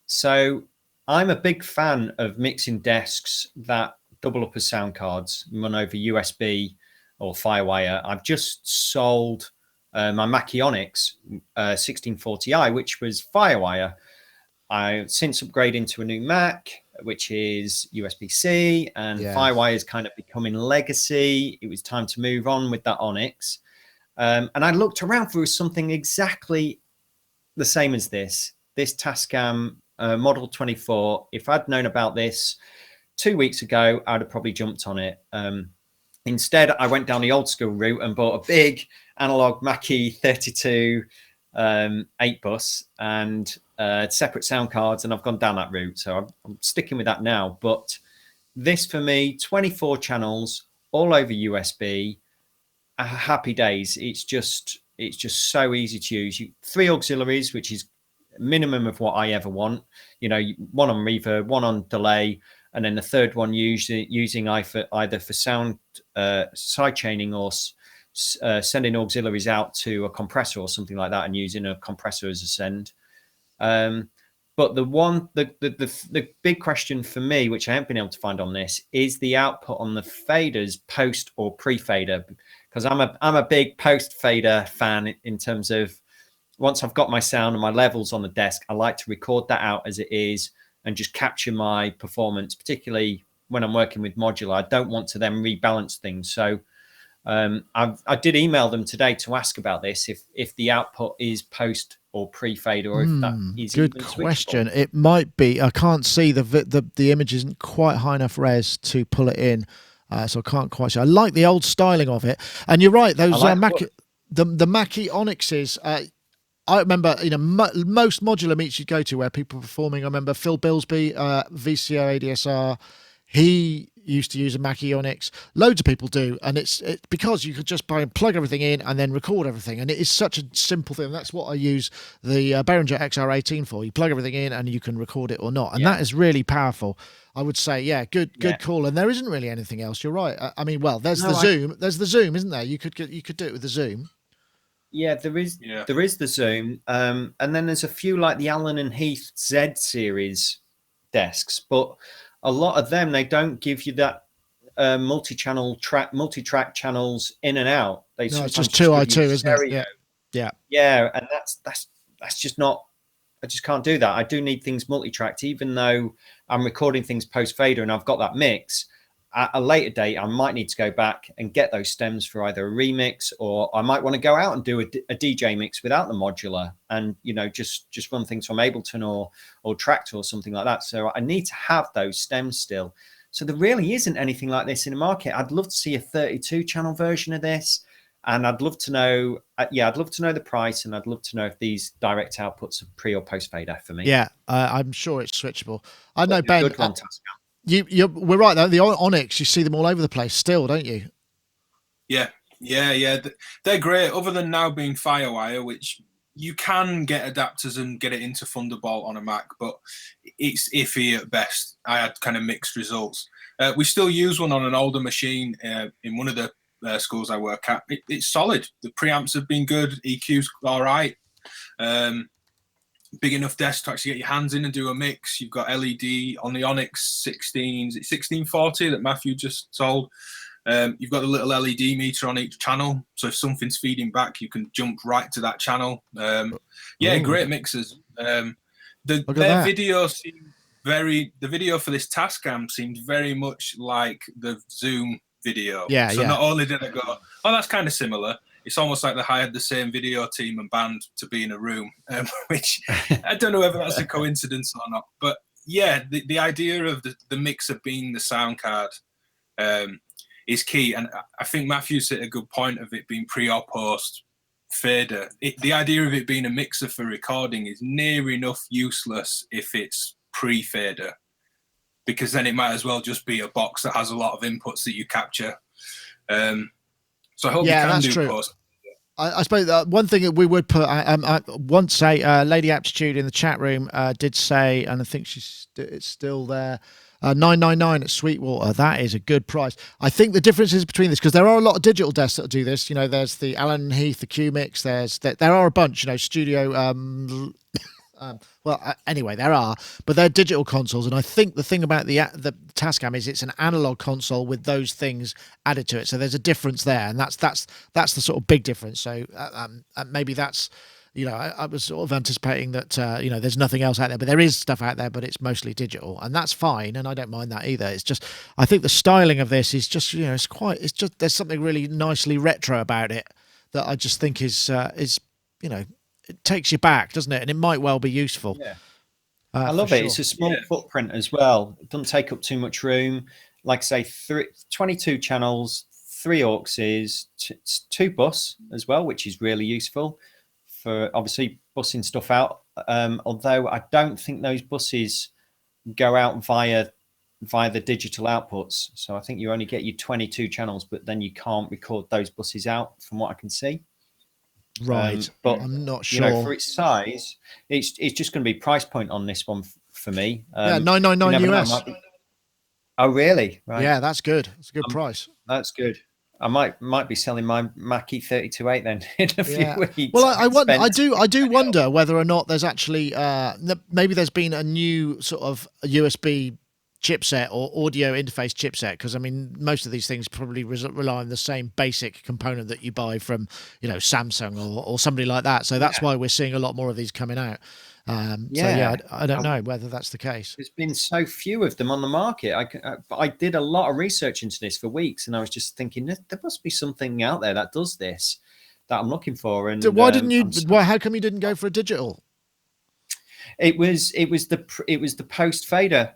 So I'm a big fan of mixing desks that double up as sound cards, run over USB or Firewire. I've just sold my Mackie Onyx 1640i, which was Firewire. I since upgraded to a new Mac, which is USB-C, and Firewire is kind of becoming legacy. It was time to move on with that Onyx. And I looked around for something exactly the same as this Tascam Model 24. If I'd known about this 2 weeks ago, I'd have probably jumped on it. Instead, I went down the old school route and bought a big analog Mackie 32 8 bus and separate sound cards, and I've gone down that route. So I'm sticking with that now. But this for me, 24 channels all over USB, happy days. It's just so easy to use. 3 auxiliaries, which is minimum of what I ever want. One on reverb, one on delay, and then the third one using either for sound side chaining or sending auxiliaries out to a compressor or something like that, and using a compressor as a send. But the big question for me, which I haven't been able to find on this, is the output on the faders post or pre-fader, because I'm a big post fader fan in terms of once I've got my sound and my levels on the desk, I like to record that out as it is and just capture my performance, particularly when I'm working with modular. I don't want to then rebalance things. So I did email them today to ask about this, if the output is post or pre-fader, or if that is good question. It might be. I can't see the image isn't quite high enough res to pull it in, so I can't quite see. I like the old styling of it, and you're right. Those the Mackie Onyxes. I remember, most modular meets you'd go to where people were performing. I remember Phil Bilsby, VCO ADSR. He used to use a Mackie Onyx. Loads of people do, and it's because you could just plug everything in and then record everything, and it is such a simple thing. That's what I use the Behringer XR18 for. You plug everything in and you can record it or not, and that is really powerful. I would say, good call. And there isn't really anything else. You're right. There's the Zoom. There's the Zoom, isn't there? You could do it with the Zoom. Yeah, there is the Zoom, and then there's a few like the Allen and Heath Z series desks, but a lot of them, they don't give you that multi-track channels in and out. They No, it's sometimes just 2i2, give you isn't it? stereo. Yeah. Yeah, and that's just not. I just can't do that. I do need things multi-tracked, even though I'm recording things post-fader and I've got that mix. At a later date, I might need to go back and get those stems for either a remix, or I might want to go out and do a DJ mix without the modular, and just run things from Ableton or Tractor or something like that. So I need to have those stems still. So there really isn't anything like this in the market. I'd love to see a 32 channel version of this, and I'd love to know. I'd love to know the price, and I'd love to know if these direct outputs are pre or post fader for me. Yeah, I'm sure it's switchable. I know, Ben. Good one, Tascam. We're right though. The Onyx, you see them all over the place still, don't you? Yeah. They're great. Other than now being FireWire, which you can get adapters and get it into Thunderbolt on a Mac, but it's iffy at best. I had kind of mixed results. We still use one on an older machine in one of the schools I work at. It's solid. The preamps have been good. EQ's all right. Big enough desk to actually get your hands in and do a mix. You've got LED on the Onyx 16s. It's 1640 that Matthew just sold. You've got a little LED meter on each channel, so if something's feeding back, you can jump right to that channel. Great mixers. The video for this Tascam seemed very much like the Zoom video. Not only did I go, oh, that's kind of similar, it's almost like they hired the same video team and band to be in a room, which I don't know whether that's a coincidence or not. But yeah, the idea of the mixer being the sound card is key. And I think Matthew's hit a good point of it being pre or post fader. The idea of it being a mixer for recording is near enough useless if it's pre-fader, because then it might as well just be a box that has a lot of inputs that you capture. So I hope you can do post. I suppose one thing that we would put, once a Lady Aptitude in the chat room did say, and I think it's still there, $999 at Sweetwater. That is a good price. I think the difference is between this, because there are a lot of digital desks that do this. There's the Allen Heath, the Q-Mix. There are a bunch. Studio. Anyway, there are, but they're digital consoles, and I think the thing about the Tascam is it's an analog console with those things added to it. So there's a difference there, and that's the sort of big difference. So maybe that's, I was sort of anticipating that there's nothing else out there, but there is stuff out there, but it's mostly digital, and that's fine, and I don't mind that either. It's just, I think the styling of this is just, there's something really nicely retro about it that I just think is it takes you back, doesn't it? And it might well be useful. Yeah, I love it. Sure. It's a small footprint as well. It doesn't take up too much room. Like I say, 22 channels, 3 auxes, 2 bus as well, which is really useful for obviously bussing stuff out. Although I don't think those buses go out via the digital outputs. So I think you only get your 22 channels, but then you can't record those buses out from what I can see. Right, but I'm not sure. For its size, it's just going to be price point on this one for me. $999 US. Oh, really? Right. Yeah, that's good. It's a good price. That's good. I might be selling my Mac E32.8 then in a few weeks. Well, I do wonder whether or not there's actually maybe there's been a new sort of USB chipset or audio interface chipset, because I mean most of these things probably rely on the same basic component that you buy from Samsung or somebody like that, so that's why we're seeing a lot more of these coming out. I don't know whether that's the case. There's been so few of them on the market. I did a lot of research into this for weeks, and I was just thinking there must be something out there that does this that I'm looking for. And why didn't you? How come you didn't go for a digital? It was the post fader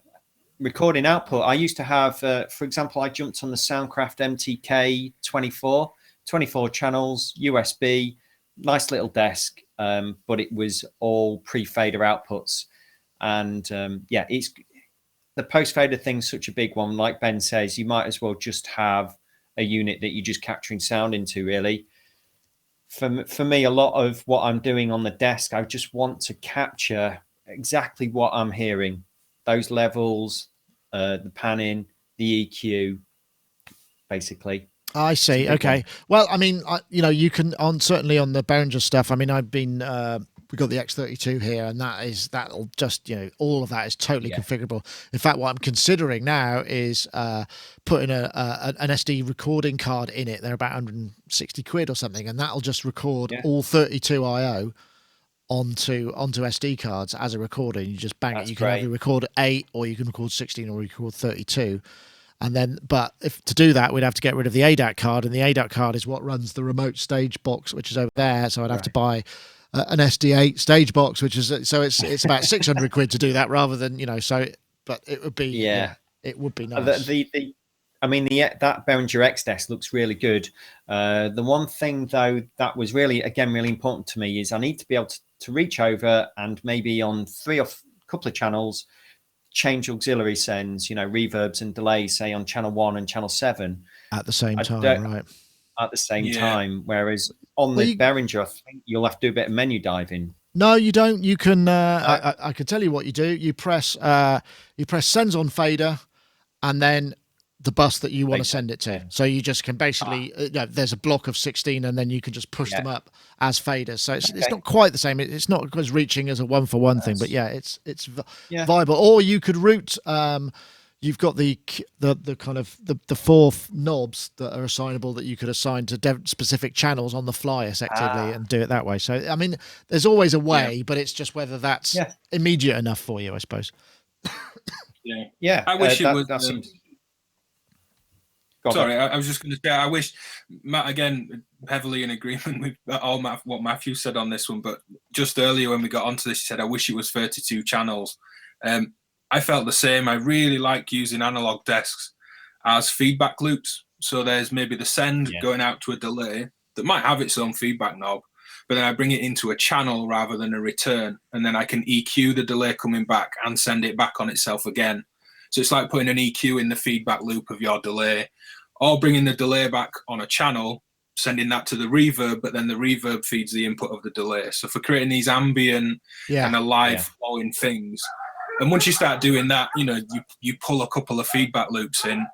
recording output. I used to have, for example, I jumped on the Soundcraft MTK 24 channels, USB, nice little desk, but it was all pre-fader outputs. And it's the post-fader thing's such a big one. Like Ben says, you might as well just have a unit that you're just capturing sound into, really. For me, a lot of what I'm doing on the desk, I just want to capture exactly what I'm hearing. Those levels, the panning, the EQ, basically. I see. Okay. Well, I mean, you can certainly on the Behringer stuff. I mean, I've been we've got the X32 here, and that'll just, all of that is totally configurable. In fact, what I'm considering now is putting an SD recording card in it. They're about 160 quid or something, and that'll just record all 32 I/O onto SD cards as a recorder. And you just bang it. You can either record 8, or you can record 16, or you can record 32. And then, but if to do that, we'd have to get rid of the ADAT card, and the ADAT card is what runs the remote stage box, which is over there. So I'd have to buy an SD8 stage box, which is, so it's about 600 quid to do that, rather than, but it would be, it would be nice. That Behringer X desk looks really good. The one thing though that was really important to me is I need to be able to reach over and maybe on couple of channels change auxiliary sends, reverbs and delays, say on channel 1 and channel 7 at the same time, right? At the same time, whereas on the Behringer, I think you'll have to do a bit of menu diving. No, you don't. You can. I can tell you what you do. You press sends on fader, and then the bus that you want to send it to. So you just can basically, there's a block of 16, and then you can just push them up as faders. So it's not quite the same. It's not as reaching as a 1-for-1 thing, but it's viable. Or you could route. You've got the kind of the 4 knobs that are assignable that you could assign to specific channels on the fly effectively and do it that way. So I mean, there's always a way, but it's just whether that's immediate enough for you, I suppose. I wish it was. Sorry, I was just going to say, I wish, Matt, again, heavily in agreement with what Matthew said on this one, but just earlier when we got onto this, he said, I wish it was 32 channels. I felt the same. I really like using analog desks as feedback loops. So there's maybe the send going out to a delay that might have its own feedback knob, but then I bring it into a channel rather than a return, and then I can EQ the delay coming back and send it back on itself again. So it's like putting an EQ in the feedback loop of your delay, or bringing the delay back on a channel, sending that to the reverb, but then the reverb feeds the input of the delay. So for creating these ambient and live flowing things. And once you start doing that, you pull a couple of feedback loops in,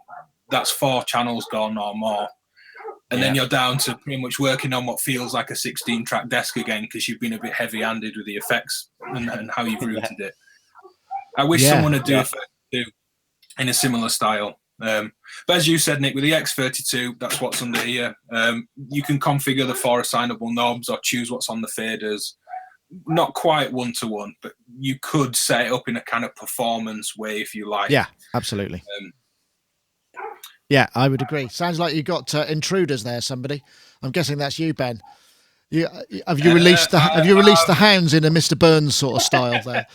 that's 4 channels gone or more. And then you're down to pretty much working on what feels like a 16-track desk again, because you've been a bit heavy-handed with the effects and how you've routed it. I wish someone would do it in a similar style. But as you said, Nick, with the X32, that's what's under here. You can configure the 4 assignable knobs or choose what's on the faders. Not quite one-to-one, but you could set it up in a kind of performance way if you like. Yeah, absolutely. I would agree. Sounds like you got intruders there, somebody. I'm guessing that's you, Ben. Have you released the hounds in a Mr. Burns sort of style there?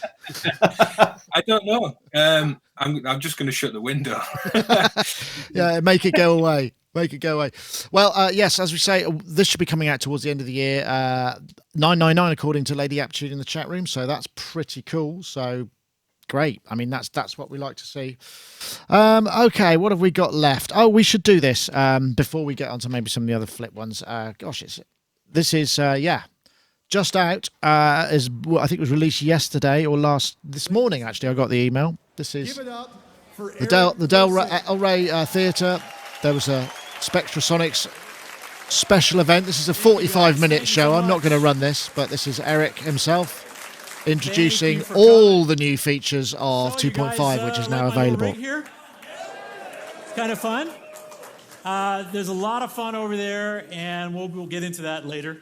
I don't know. I'm just going to shut the window. Make it go away. Make it go away. Well, yes, as we say, this should be coming out towards the end of the year. 999 according to Lady Aptitude in the chat room. So that's pretty cool. So great. I mean, that's what we like to see. Okay, what have we got left? Oh, we should do this before we get on to maybe some of the other flip ones. This is just out. I think it was released yesterday or this morning. Actually, I got the email. This is the Del Rey Theatre. There was a Spectrasonics special event. This is a 45-minute show. I'm not going to run this, but this is Eric himself introducing all the new features of 2.5, which is now available. Right here. It's kind of fun. There's a lot of fun over there, and we'll get into that later.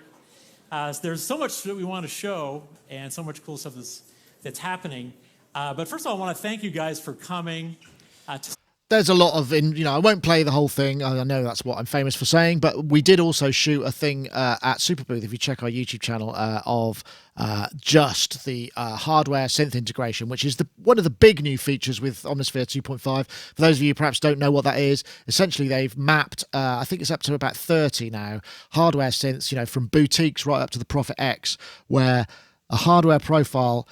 There's so much that we want to show, and so much cool stuff that's happening. But first of all, I want to thank you guys for coming. There's a lot of, I won't play the whole thing. I know that's what I'm famous for saying, but we did also shoot a thing at Superbooth, if you check our YouTube channel, of just the hardware synth integration, which is one of the big new features with Omnisphere 2.5. For those of you who perhaps don't know what that is, essentially they've mapped, I think it's up to about 30 now, hardware synths, from boutiques right up to the Prophet X, where a hardware profile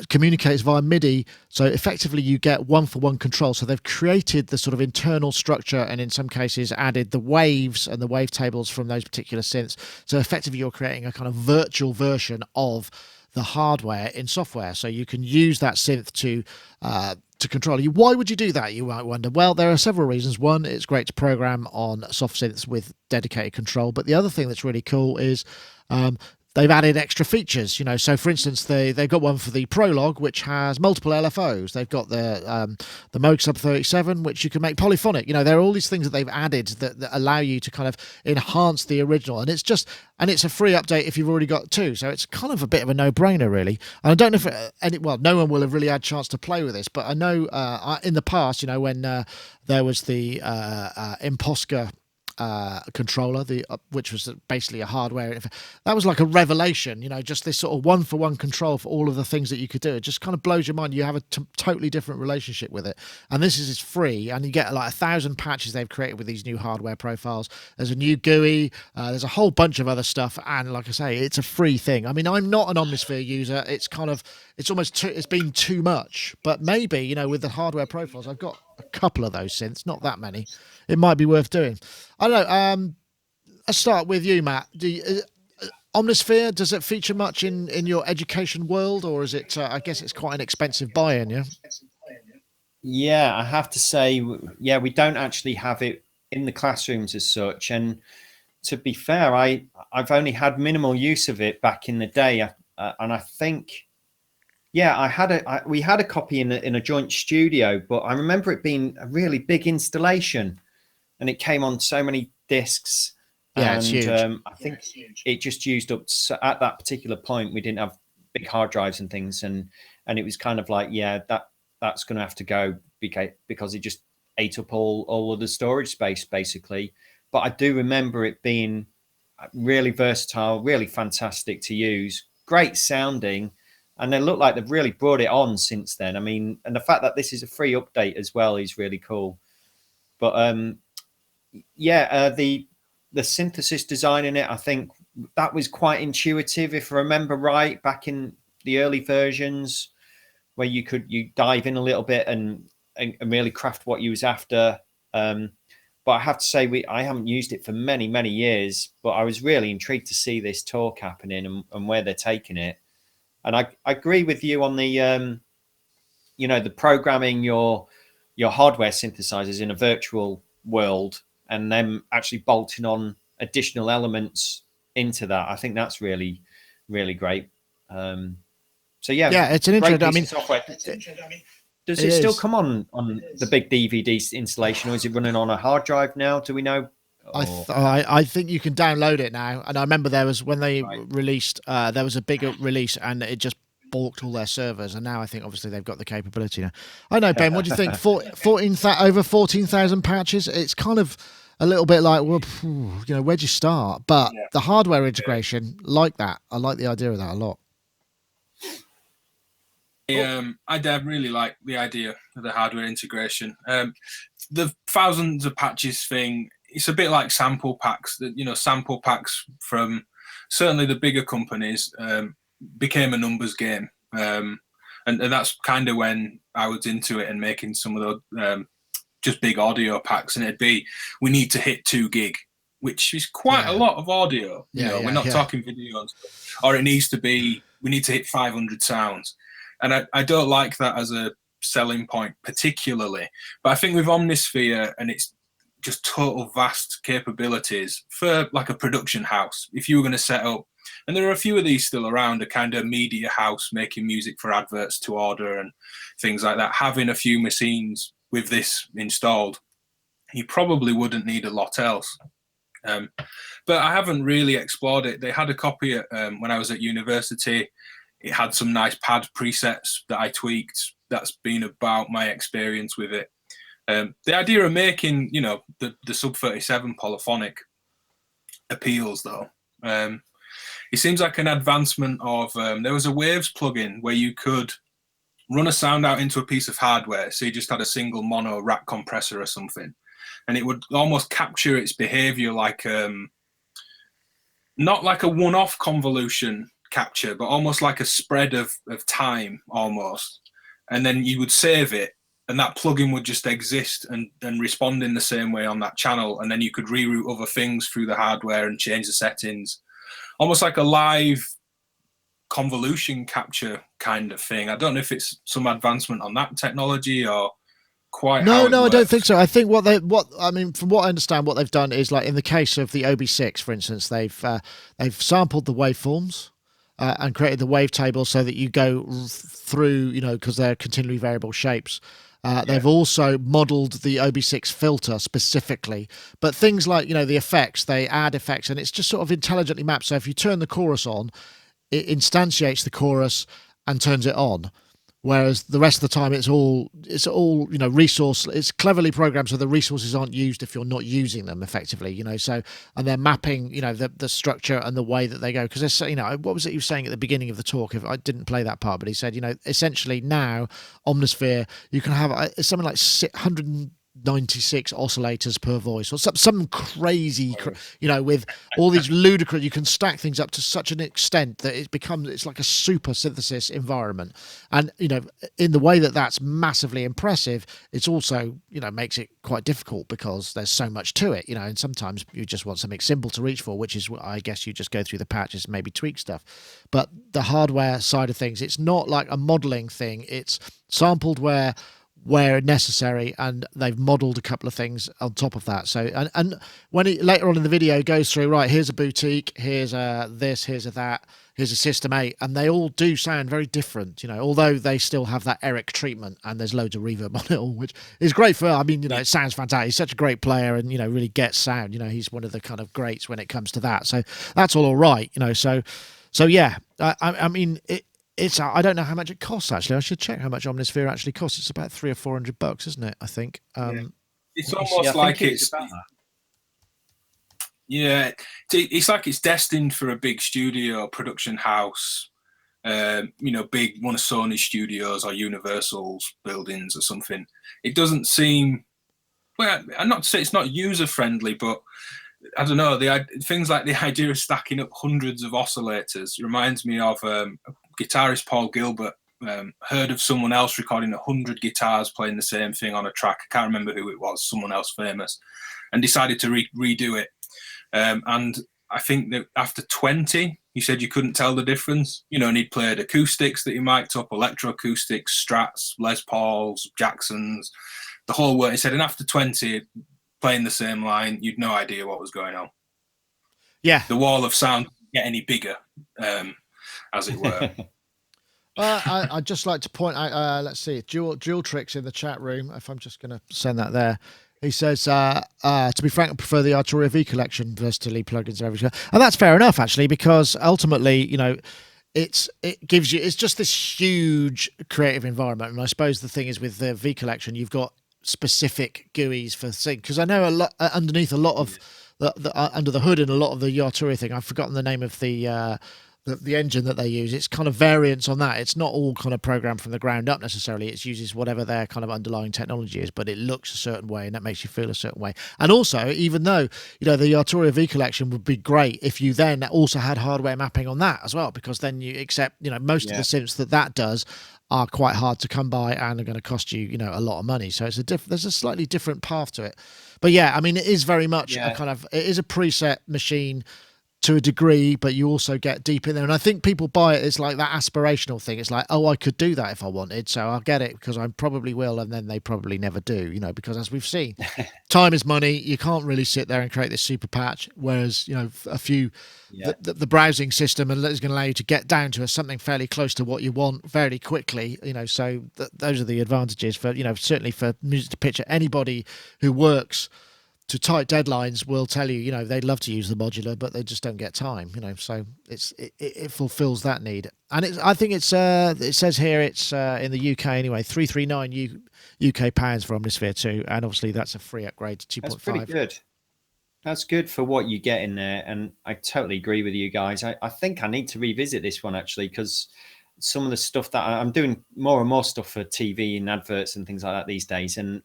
communicates via MIDI, so effectively you get one-for-one control. So they've created the sort of internal structure, and in some cases added the waves and the wavetables from those particular synths. So effectively you're creating a kind of virtual version of the hardware in software. So you can use that synth to control you. Why would you do that, you might wonder? Well, there are several reasons. One, it's great to program on soft synths with dedicated control, but the other thing that's really cool is they've added extra features, so for instance they've got one for the Prologue which has multiple LFOs. They've got the Moog Sub 37 which you can make polyphonic. There are all these things that they've added that allow you to kind of enhance the original, and it's a free update if you've already got two, so it's kind of a bit of a no-brainer really. And I don't know if no one will have really had a chance to play with this, but I know in the past, when there was the Imposca controller, which was basically a hardware, that was like a revelation, just this sort of one-for-one control for all of the things that you could do. It just kind of blows your mind. You have a totally different relationship with it, and this is free, and you get like 1,000 patches they've created with these new hardware profiles. There's a new GUI, there's a whole bunch of other stuff, and like I say, it's a free thing. I mean, I'm not an Omnisphere user. It's been too much, but maybe, with the hardware profiles, I've got a couple of those synths, not that many. It might be worth doing. I don't know. Let's start with you, Matt. Omnisphere, does it feature much in your education world, or is it? I guess it's quite an expensive buy-in, yeah. Yeah, I have to say, we don't actually have it in the classrooms as such. And to be fair, I've only had minimal use of it back in the day, and I think. Yeah, we had a copy in a joint studio, but I remember it being a really big installation, and it came on so many discs. Yeah, and it's huge. I think it just used up at that particular point. We didn't have big hard drives and things, and it was kind of like, that's going to have to go because it just ate up all of the storage space basically. But I do remember it being really versatile, really fantastic to use, great sounding. And they look like they've really brought it on since then. I mean, and the fact that this is a free update as well is really cool. But the synthesis design in it, I think that was quite intuitive, if I remember right, back in the early versions, where you dive in a little bit and really craft what you was after. But I have to say, I haven't used it for many, many years, but I was really intrigued to see this talk happening and where they're taking it. And I agree with you on the, the programming your hardware synthesizers in a virtual world and then actually bolting on additional elements into that. I think that's really, really great. So it's an interesting. Software. Does it still come on the big DVD installation, or is it running on a hard drive now? Do we know? I think you can download it now, and I remember there was when they released there was a bigger release and it just balked all their servers, and now I think obviously they've got the capability now. I know, Ben, what do you think? Over 14,000 patches. It's kind of a little bit like, well, where'd you start? But the hardware integration, like that, I like the idea of that a lot. I really like the idea of the hardware integration. The thousands of patches thing, it's a bit like sample packs. Sample packs from certainly the bigger companies became a numbers game, and that's kind of when I was into it and making some of the just big audio packs. And it'd be, we need to hit 2 gig, which is quite a lot of audio. We're not talking video and stuff. Or it needs to be, we need to hit 500 sounds, and I don't like that as a selling point particularly. But I think with Omnisphere and its just total vast capabilities for like a production house, if you were going to set up, and there are a few of these still around, a kind of media house making music for adverts to order and things like that, having a few machines with this installed, you probably wouldn't need a lot else. But I haven't really explored it. They had a copy when I was at university. It had some nice pad presets that I tweaked. That's been about my experience with it. The idea of making, the Sub 37 polyphonic appeals, though. It seems like an advancement of, there was a Waves plugin where you could run a sound out into a piece of hardware. So you just had a single mono rack compressor or something, and it would almost capture its behavior like, not like a one-off convolution capture, but almost like a spread of time almost. And then you would save it, and that plugin would just exist and respond in the same way on that channel. And then you could reroute other things through the hardware and change the settings, almost like a live convolution capture kind of thing. I don't know if it's some advancement on that technology or quite No, how it no, I don't works. think so. I think from what I understand, what they've done is, like in the case of the OB6, for instance, they've sampled the waveforms and created the wavetable so that you go through, because they're continually variable shapes. They've also modeled the OB6 filter specifically, but things like, the effects, they add effects, and it's just sort of intelligently mapped. So if you turn the chorus on, it instantiates the chorus and turns it on. Whereas the rest of the time, it's all resource. It's cleverly programmed so the resources aren't used if you're not using them effectively. So, and they're mapping, the structure and the way that they go. Because there's, what was it you were saying at the beginning of the talk? If I didn't play that part, but he said, essentially now Omnisphere, you can have something like 196 oscillators per voice, or some crazy, with all these ludicrous. You can stack things up to such an extent that it's like a super synthesis environment. And in the way that that's massively impressive, it's also makes it quite difficult because there's so much to it. And sometimes you just want something simple to reach for, which is, I guess, you just go through the patches and maybe tweak stuff. But the hardware side of things, it's not like a modeling thing. It's sampled where necessary, and they've modeled a couple of things on top of that. So and when he later on in the video goes through, right, here's a boutique, here's a this, here's a that, here's a System 8, and they all do sound very different, although they still have that Eric treatment, and there's loads of reverb on it all, which is great for, it sounds fantastic. He's such a great player, and really gets sound. He's one of the kind of greats when it comes to that. So that's all right, so yeah, I mean it. I don't know how much it costs, actually. I should check how much Omnisphere actually costs. It's about $300 or $400, isn't it? I think. It's almost like it's it's like it's destined for a big studio production house, big one of Sony studios or Universal's buildings or something. It doesn't seem, well, I'm not to say it's not user friendly, but I don't know, things like the idea of stacking up hundreds of oscillators reminds me of guitarist Paul Gilbert heard of someone else recording 100 guitars playing the same thing on a track. I can't remember who it was, someone else famous, and decided to redo it. And I think that after 20, he said you couldn't tell the difference. And he'd played acoustics that he mic'd up, electroacoustics, Strats, Les Pauls, Jacksons, the whole work. He said, and after 20, playing the same line, you'd no idea what was going on. Yeah. The wall of sound didn't get any bigger, as it were. I'd just like to point out, let's see, Dual Tricks in the chat room, if I'm just going to send that there. He says, to be frank, I prefer the Arturia V collection versatility plugins and everything. And that's fair enough, actually, because ultimately, it gives you, it's just this huge creative environment. And I suppose the thing is with the V collection, you've got specific GUIs for things. Because I know underneath a lot of under the hood in a lot of the Arturia thing, I've forgotten the name of the engine that they use. It's kind of variants on that. It's not all kind of programmed from the ground up necessarily. It uses whatever their kind of underlying technology is, but it looks a certain way and that makes you feel a certain way. And also, even though, the Arturia V collection would be great if you then also had hardware mapping on that as well, because then you accept, most of the synths that does are quite hard to come by and are going to cost you, a lot of money. So there's a slightly different path to it. But yeah, I mean, it is very much it is a preset machine to a degree, but you also get deep in there. And I think people buy it as like that aspirational thing. It's like, oh, I could do that if I wanted, so I'll get it because I probably will. And then they probably never do, because as we've seen, time is money. You can't really sit there and create this super patch. Whereas, a few, the browsing system is going to allow you to get down to something fairly close to what you want very quickly, so those are the advantages for, certainly for Music to Picture. Anybody who works to tight deadlines will tell you, they'd love to use the modular, but they just don't get time, so it fulfills that need. And I think it says here it's in the UK anyway, 339 UK pounds for Omnisphere 2, and obviously that's a free upgrade to 2.5. That's pretty good. That's good for what you get in there, and I totally agree with you guys. I think I need to revisit this one actually, because some of the stuff that I'm doing more and more stuff for TV and adverts and things like that these days, and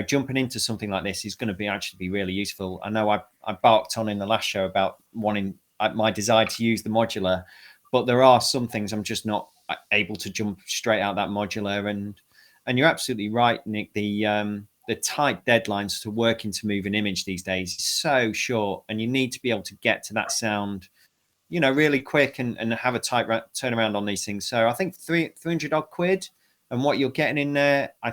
jumping into something like this is going to be really useful. I know I barked on in the last show about wanting my desire to use the modular, but there are some things I'm just not able to jump straight out that modular. And you're absolutely right, Nick. The tight deadlines to work into moving image these days is so short, and you need to be able to get to that sound, really quick and have a tight turnaround on these things. So I think 300 odd quid. And what you're getting in there, I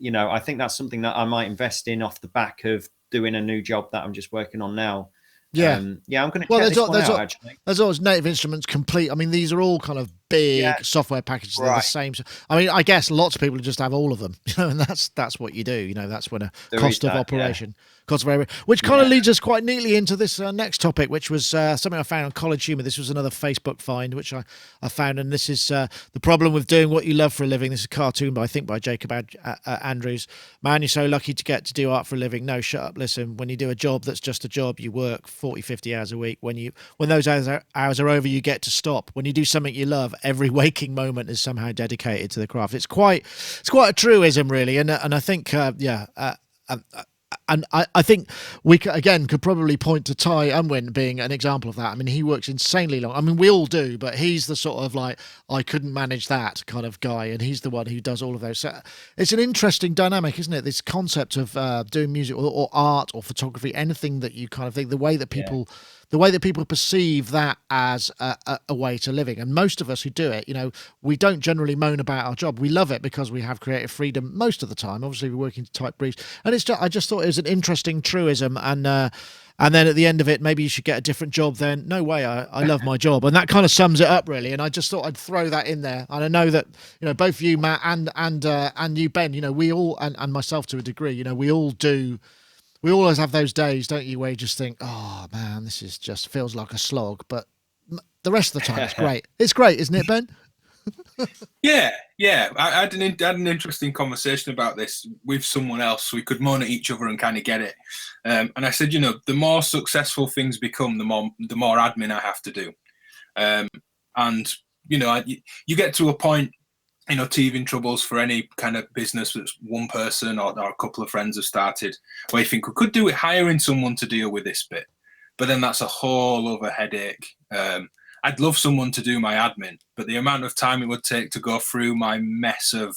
I think that's something that I might invest in off the back of doing a new job that I'm just working on now. Yeah. I'm going to check this one out, actually. There's always Native Instruments Complete. I mean, these are all kind of big software packages. They're the same. I mean, I guess lots of people just have all of them, and that's what you do. That's when cost of operation. Which kind of leads us quite neatly into this next topic, which was something I found on College Humor. This was another Facebook find, which I found, and this is the problem with doing what you love for a living. This is a cartoon, I think, by Jacob Andrews. Man, you're so lucky to get to do art for a living. No, shut up. Listen, when you do a job that's just a job, you work 40, 50 hours a week. When those hours are over, you get to stop. When you do something you love, every waking moment is somehow dedicated to the craft. It's quite a truism, really, and I think and I think we could probably point to Ty Unwin being an example of that. I mean, he works insanely long. I mean, we all do, but he's the sort of like, I couldn't manage that kind of guy, and he's the one who does all of those. So it's an interesting dynamic, isn't it? This concept of doing music or art or photography, anything that you kind of think, the way that people perceive that as a way to living. And most of us who do it, we don't generally moan about our job. We love it because we have creative freedom most of the time. Obviously, we're working to tight briefs. And I just thought it was an interesting truism. And then at the end of it, maybe you should get a different job then. No way, I love my job. And that kind of sums it up, really. And I just thought I'd throw that in there. And I know that, both you, Matt, and you, Ben, we all, and myself to a degree, we all do. We always have those days, don't you, where you just think, oh, man, this is just feels like a slog. But the rest of the time, it's great. It's great, isn't it, Ben? Yeah. I had an interesting conversation about this with someone else. We could moan at each other and kind of get it. And I said, the more successful things become, the more admin I have to do. And, you get to a point, teething troubles for any kind of business that's one person or a couple of friends have started, where you think we could do it hiring someone to deal with this bit, but then that's a whole other headache. I'd love someone to do my admin, but the amount of time it would take to go through my mess of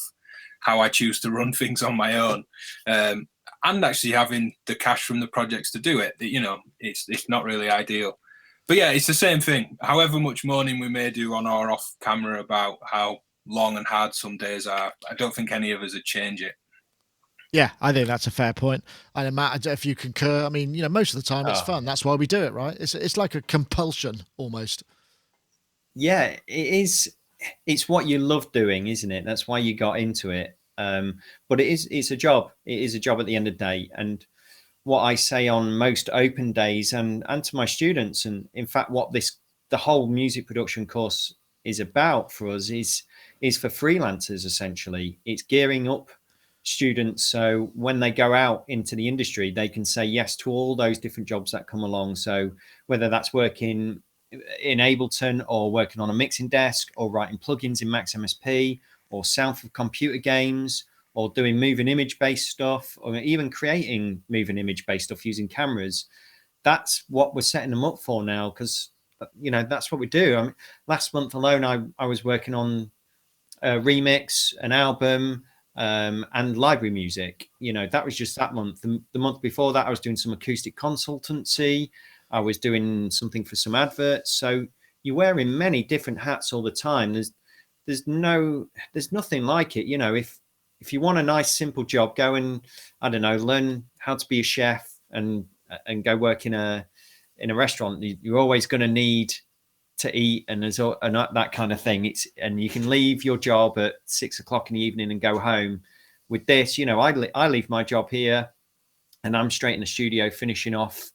how I choose to run things on my own, and actually having the cash from the projects to do it, it's not really ideal. But yeah, it's the same thing. However much moaning we may do on or off camera about how long and hard some days are, I don't think any of us would change it. Yeah, I think that's a fair point. And Matt, if you concur, I mean, most of the time it's fun. That's why we do it, right? It's like a compulsion almost. Yeah, it is. It's what you love doing, isn't it? That's why you got into it. But it's a job. It is a job at the end of the day. And what I say on most open days and to my students, and in fact, what the whole music production course is about for us is for freelancers, essentially. It's gearing up students so when they go out into the industry, they can say yes to all those different jobs that come along. So whether that's working in Ableton or working on a mixing desk or writing plugins in Max MSP or sound for computer games or doing moving image based stuff or even creating moving image based stuff using cameras, that's what we're setting them up for now, because that's what we do. I mean, last month alone, I was working on a remix, an album, and library music. That was just that month. The month before that, I was doing some acoustic consultancy. I was doing something for some adverts. So you're wearing many different hats all the time. There's nothing like it. If you want a nice simple job, go and learn how to be a chef and go work in a restaurant. You're always going to need to eat and that kind of thing. And you can leave your job at 6 o'clock in the evening and go home. With this, I leave my job here and I'm straight in the studio finishing off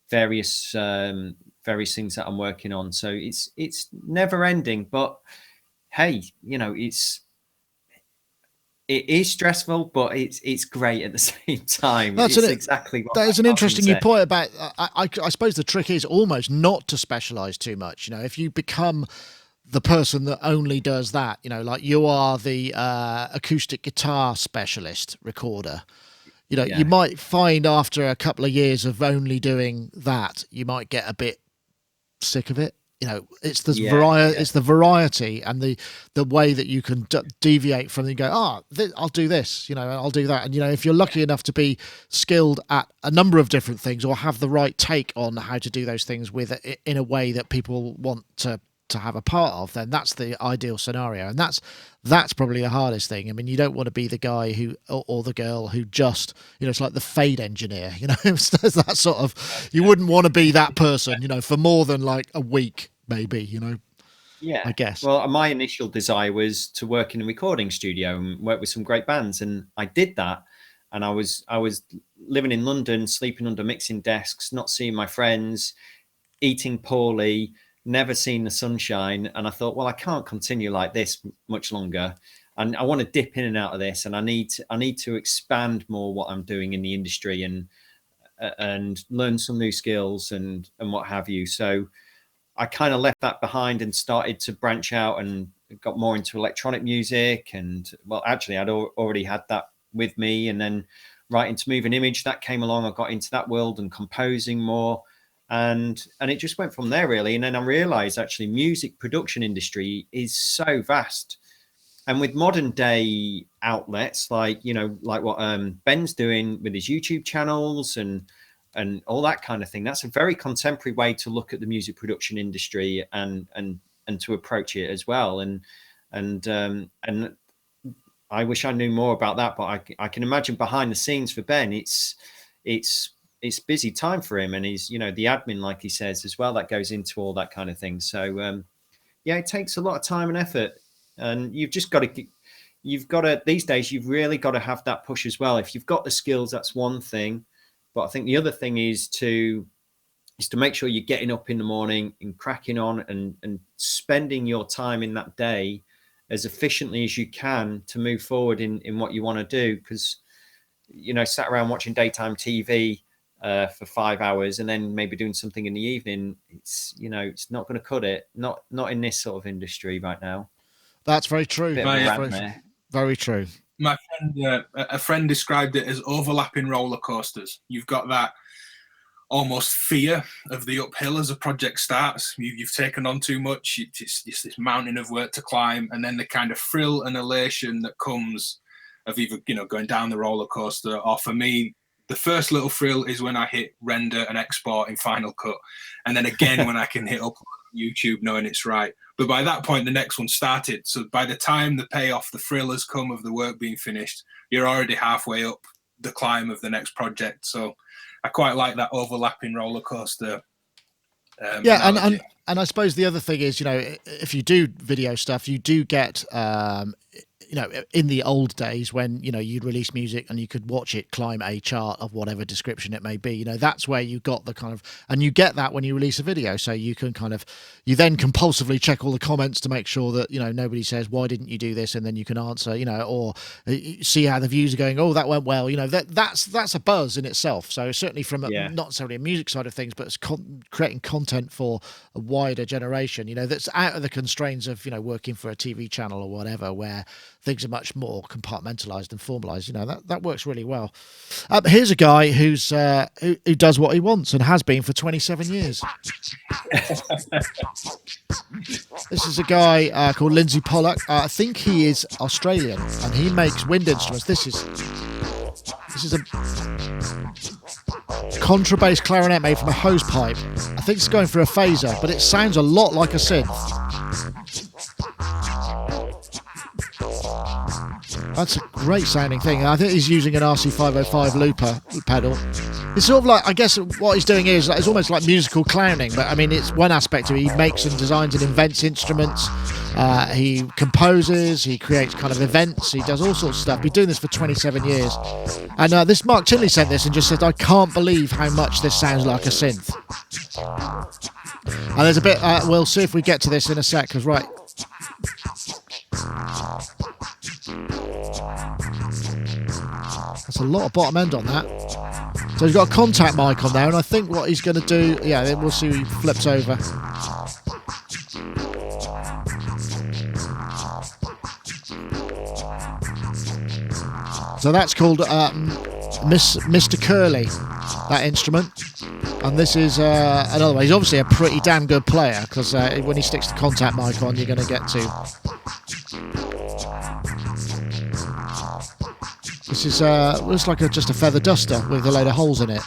various things that I'm working on. So it's never ending, but hey, it is stressful, but it's great at the same time. It's exactly what that is an interesting point about. I suppose the trick is almost not to specialize too much. If you become the person that only does that, like you are the acoustic guitar specialist recorder. You might find after a couple of years of only doing that, you might get a bit sick of it. It's the variety. It's the variety and the way that you can deviate from. And go, I'll do this. I'll do that. And if you're lucky enough to be skilled at a number of different things or have the right take on how to do those things in a way that people want to to have a part of, then that's the ideal scenario. And that's probably the hardest thing. I mean, you don't want to be the guy who or the girl who just, it's like the fade engineer, it's that sort of, you wouldn't want to be that person, for more than like a week, maybe, Yeah, I guess. Well, my initial desire was to work in a recording studio and work with some great bands, and I did that. And I was living in London, sleeping under mixing desks, not seeing my friends, eating poorly, never seen the sunshine. And I thought, well, I can't continue like this much longer, and I want to dip in and out of this, and I need to expand more what I'm doing in the industry and learn some new skills and what have you. So I kind of left that behind and started to branch out and got more into electronic music. And well, actually, I'd already had that with me, and then right into moving image that came along. I got into that world and composing more, and it just went from there, really. And then I realized actually music production industry is so vast, and with modern day outlets like what Ben's doing with his YouTube channels and all that kind of thing, that's a very contemporary way to look at the music production industry and to approach it as well. And I wish I knew more about that, but I can imagine behind the scenes for Ben, it's busy time for him, and he's the admin, like he says, as well, that goes into all that kind of thing. So it takes a lot of time and effort, and you've got to these days you've really got to have that push as well. If you've got the skills, that's one thing, but I think the other thing is to make sure you're getting up in the morning and cracking on and spending your time in that day as efficiently as you can to move forward in what you want to do. Because, sat around watching daytime TV for 5 hours and then maybe doing something in the evening, it's not going to cut it. Not in this sort of industry right now. That's very true. Very true. My friend, a friend described it as overlapping roller coasters. You've got that almost fear of the uphill as a project starts. You've taken on too much. It's this mountain of work to climb, and then the kind of thrill and elation that comes of either going down the roller coaster, or for me, the first little thrill is when I hit render and export in Final Cut, and then again when I can hit up YouTube knowing it's right. But by that point, the next one started. So by the time the payoff, the thrill has come of the work being finished, you're already halfway up the climb of the next project. So I quite like that overlapping roller coaster. And I suppose the other thing is, if you do video stuff, you do get, in the old days when, you'd release music and you could watch it climb a chart of whatever description it may be, that's where you got the kind of, and you get that when you release a video. So you can you then compulsively check all the comments to make sure that, nobody says, why didn't you do this? And then you can answer, or see how the views are going. Oh, that went well. That's a buzz in itself. So certainly from not necessarily a music side of things, but it's creating content for a wider generation, that's out of the constraints of, working for a TV channel or whatever, where things are much more compartmentalized and formalized. That works really well. Here's a guy who does what he wants and has been for 27 years. This is a guy called Linsey Pollak. I think he is Australian, and he makes wind instruments. This is a contrabass clarinet made from a hose pipe. I think it's going for a phaser, but it sounds a lot like a synth. That's a great sounding thing. I think he's using an RC505 looper pedal. It's sort of like, I guess what he's doing is it's almost like musical clowning, but I mean, it's one aspect of it. He makes and designs and invents instruments. He composes, he creates kind of events, he does all sorts of stuff. He's been doing this for 27 years. And this Mark Tinley sent this and just said, I can't believe how much this sounds like a synth. And there's a bit, we'll see if we get to this in a sec, because right. That's a lot of bottom end on that. So he's got a contact mic on there, and I think what he's going to do, then we'll see he flips over. So that's called Mr. Curly, that instrument. And this is another one. He's obviously a pretty damn good player, because when he sticks the contact mic on, you're going to get to. This is looks like just a feather duster with a load of holes in it.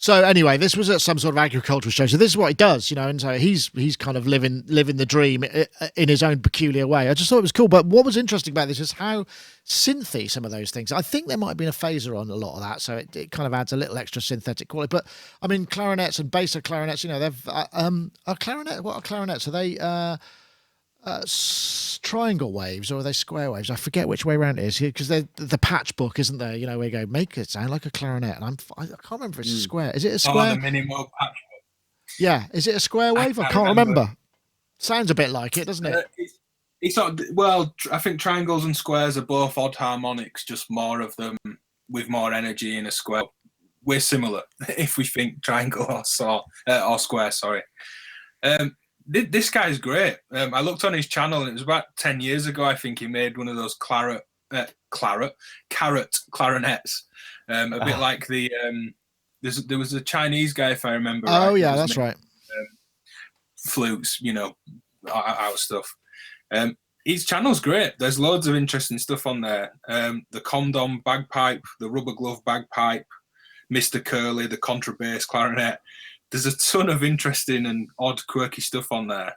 So anyway, this was at some sort of agricultural show. So this is what he does, and so he's kind of living the dream in his own peculiar way. I just thought it was cool. But what was interesting about this is how synthy some of those things. I think there might have been a phaser on a lot of that, so it kind of adds a little extra synthetic quality. But I mean, clarinets and bass clarinets, they've a clarinet. What are clarinets? Are they triangle waves or are they square waves? I forget which way around it is because they're the patch book, isn't there? Where you go, make it sound like a clarinet, and I can't remember if it's a square. Is it a square? Oh, the minimal patch book. Yeah, is it a square wave? I can't remember. Sounds a bit like it, doesn't it? It's not. Well, I think triangles and squares are both odd harmonics, just more of them with more energy in a square. We're similar if we think triangle or square. Sorry. This guy's great. I looked on his channel, and it was about 10 years ago. I think he made one of those carrot clarinets, a bit like the. There was a Chinese guy, if I remember. Oh right, yeah, that's right. Flutes, out stuff. His channel's great. There's loads of interesting stuff on there. The condom bagpipe, the rubber glove bagpipe, Mr. Curly, the contrabass clarinet. There's a ton of interesting and odd, quirky stuff on there.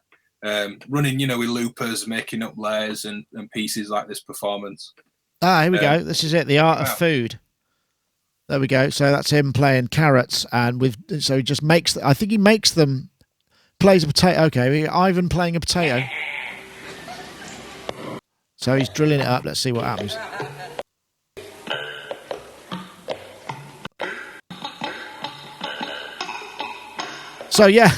Running, with loopers, making up layers and pieces like this performance. Here we go. This is it. The Art of Food. There we go. So that's him playing carrots, and so he just makes. I think he makes them. Plays a potato. Okay, Ivan playing a potato. So he's drilling it up. Let's see what happens. So yeah,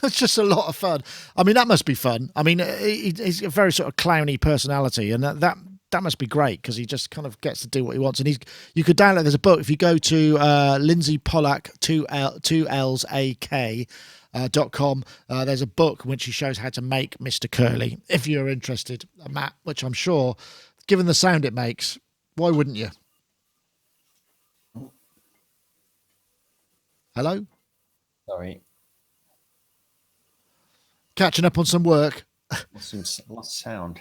it's just a lot of fun. I mean, that must be fun. I mean, he's a very sort of clowny personality, and that must be great because he just kind of gets to do what he wants. And you could download. There's a book if you go to Linsey Pollak 2lsak.com. There's a book which he shows how to make Mr. Curly. If you're interested, Matt, which I'm sure, given the sound it makes, why wouldn't you? Hello. Sorry. Catching up on some work. Lost sound.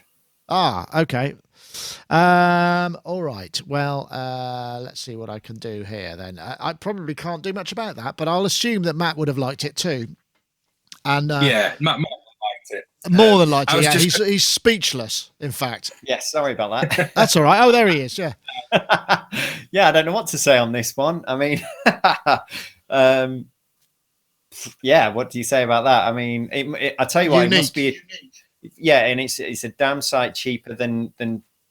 Okay. All right. Well, let's see what I can do here then. I probably can't do much about that, but I'll assume that Matt would have liked it too. And yeah, Matt liked it. More than liked it. Yeah, he's speechless, in fact. Yes, sorry about that. That's all right. Oh, there he is. Yeah. Yeah, I don't know what to say on this one. I mean, yeah, what do you say about that? I mean, I tell you what, it must be, yeah, and it's a damn sight cheaper than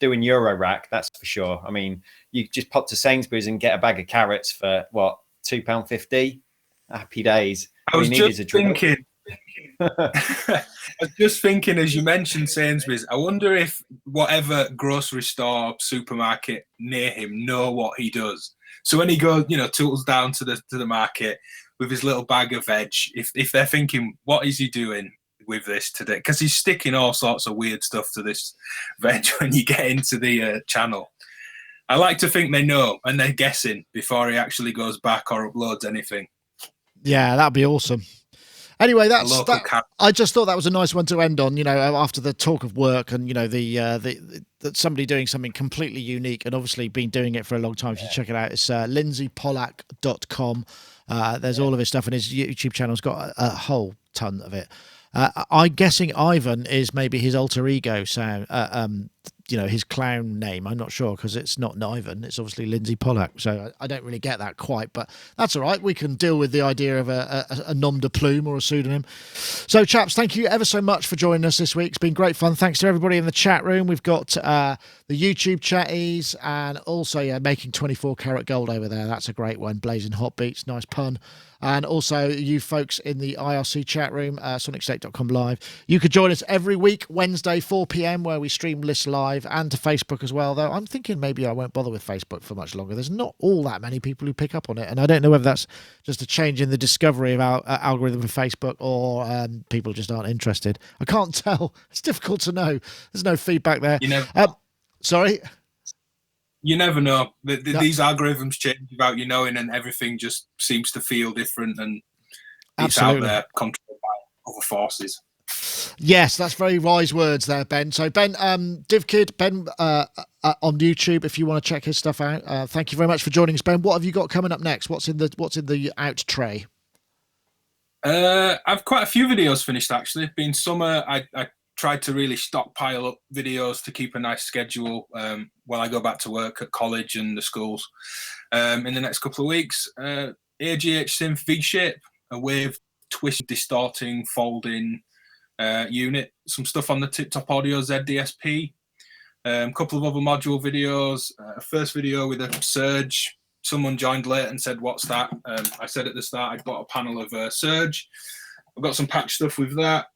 doing Eurorack, that's for sure. I mean, you just pop to Sainsbury's and get a bag of carrots for what, £2.50? Happy days. I was just thinking, as you mentioned Sainsbury's, I wonder if whatever grocery store or supermarket near him know what he does. So when he goes, tools down to the market with his little bag of veg, if they're thinking, what is he doing with this today? Because he's sticking all sorts of weird stuff to this veg when you get into the channel. I like to think they know and they're guessing before he actually goes back or uploads anything. Yeah, that'd be awesome. Anyway, I just thought that was a nice one to end on, after the talk of work and, that somebody doing something completely unique and obviously been doing it for a long time. If you check it out, it's linseypollak.com. There's all of his stuff, and his YouTube channel's got a whole ton of it. I'm guessing Ivan is maybe his alter ego sound, his clown name. I'm not sure because it's not Ivan. It's obviously Linsey Pollak. So I don't really get that quite, but that's all right. We can deal with the idea of a nom de plume or a pseudonym. So, chaps, thank you ever so much for joining us this week. It's been great fun. Thanks to everybody in the chat room. We've got the YouTube chatties and also making 24 karat gold over there. That's a great one. Blazing hot beats. Nice pun. And also you folks in the IRC chat room, sonictalk.com live. You could join us every week, Wednesday, 4 p.m, where we stream this live and to Facebook as well, though I'm thinking maybe I won't bother with Facebook for much longer. There's not all that many people who pick up on it. And I don't know whether that's just a change in the discovery of our algorithm for Facebook or people just aren't interested. I can't tell. It's difficult to know. There's no feedback there. Sorry? You never know. These algorithms change without you knowing, and everything just seems to feel different, and it's out there controlled by other forces. Yes, that's very wise words there, Ben. So Ben, DivKid, Ben on YouTube, if you want to check his stuff out. Thank you very much for joining us, Ben. What have you got coming up next? What's in the out tray? I've quite a few videos finished actually. Being summer, I tried to really stockpile up videos to keep a nice schedule while I go back to work at college and the schools. In the next couple of weeks, AGH Synth V-Shape, a wave twist, distorting, folding unit. Some stuff on the Tip Top Audio ZDSP. A couple of other module videos. A first video with a Surge. Someone joined late and said, "What's that?" I said at the start I'd bought a panel of Surge. I've got some patch stuff with that.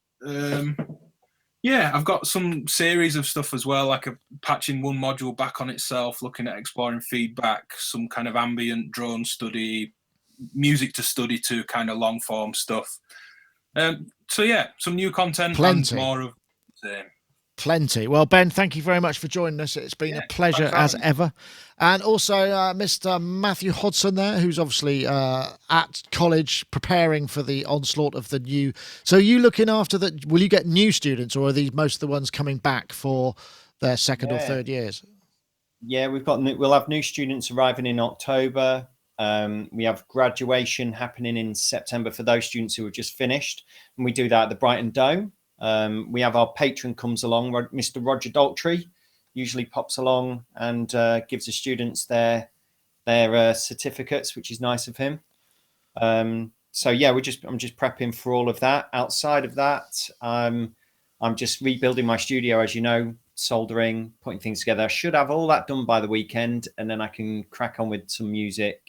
Yeah, I've got some series of stuff as well, like a patching one module back on itself, looking at exploring feedback, some kind of ambient drone study, music to study to kind of long form stuff. So yeah, some new content. Plenty. And more of the same. Plenty. Well, Ben, thank you very much for joining us. It's been a pleasure as ever. And also Mr. Matthew Hodson there, who's obviously at college preparing for the onslaught of the new. So are you looking after that? Will you get new students, or are these most of the ones coming back for their second or third years? Yeah, we'll have new students arriving in October. We have graduation happening in September for those students who have just finished. And we do that at the Brighton Dome. We have our patron comes along, Mr. Roger Daltrey, usually pops along and gives the students their certificates, which is nice of him. So yeah, I'm just prepping for all of that. Outside of that, I'm just rebuilding my studio, as you know, soldering, putting things together. I should have all that done by the weekend, and then I can crack on with some music.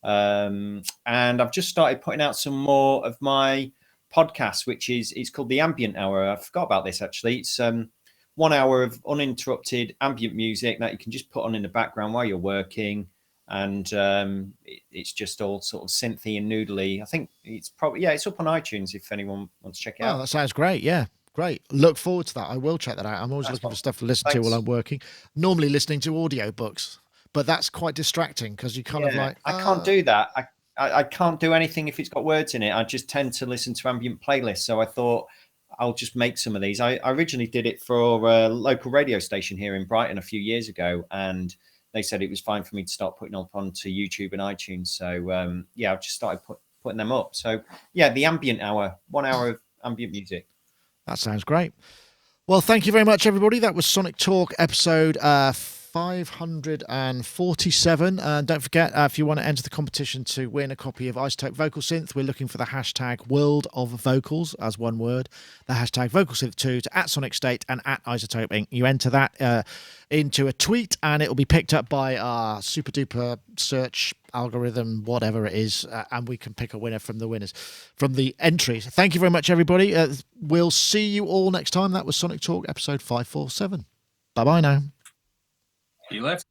And I've just started putting out some more of my podcast, which is called the Ambient Hour. I forgot about this actually. It's 1 hour of uninterrupted ambient music that you can just put on in the background while you're working, and it's just all sort of synthy and noodly. I think it's probably it's up on iTunes if anyone wants to check it out. Oh, that sounds great. Yeah, great. Look forward to that. I will check that out. I'm always looking for stuff to listen to while I'm working. Normally listening to audiobooks, but that's quite distracting because you kind of like I can't do that. I can't do anything if it's got words in it. I just tend to listen to ambient playlists. So I thought I'll just make some of these. I originally did it for a local radio station here in Brighton a few years ago, and they said it was fine for me to start putting up onto YouTube and iTunes. So yeah, I've just started putting them up. So yeah, the Ambient Hour, 1 hour of ambient music. That sounds great. Well, thank you very much, everybody. That was Sonic Talk episode 547. Don't forget, if you want to enter the competition to win a copy of iZotope Vocal Synth, we're looking for the hashtag World of Vocals as one word, the hashtag Vocal Synth 2 to @Sonicstate and @iZotope Inc. You enter that into a tweet, and it will be picked up by our super duper search algorithm, whatever it is, and we can pick a winner from the entries. Thank you very much, everybody. We'll see you all next time. That was Sonic Talk episode 547. Bye bye now. He left.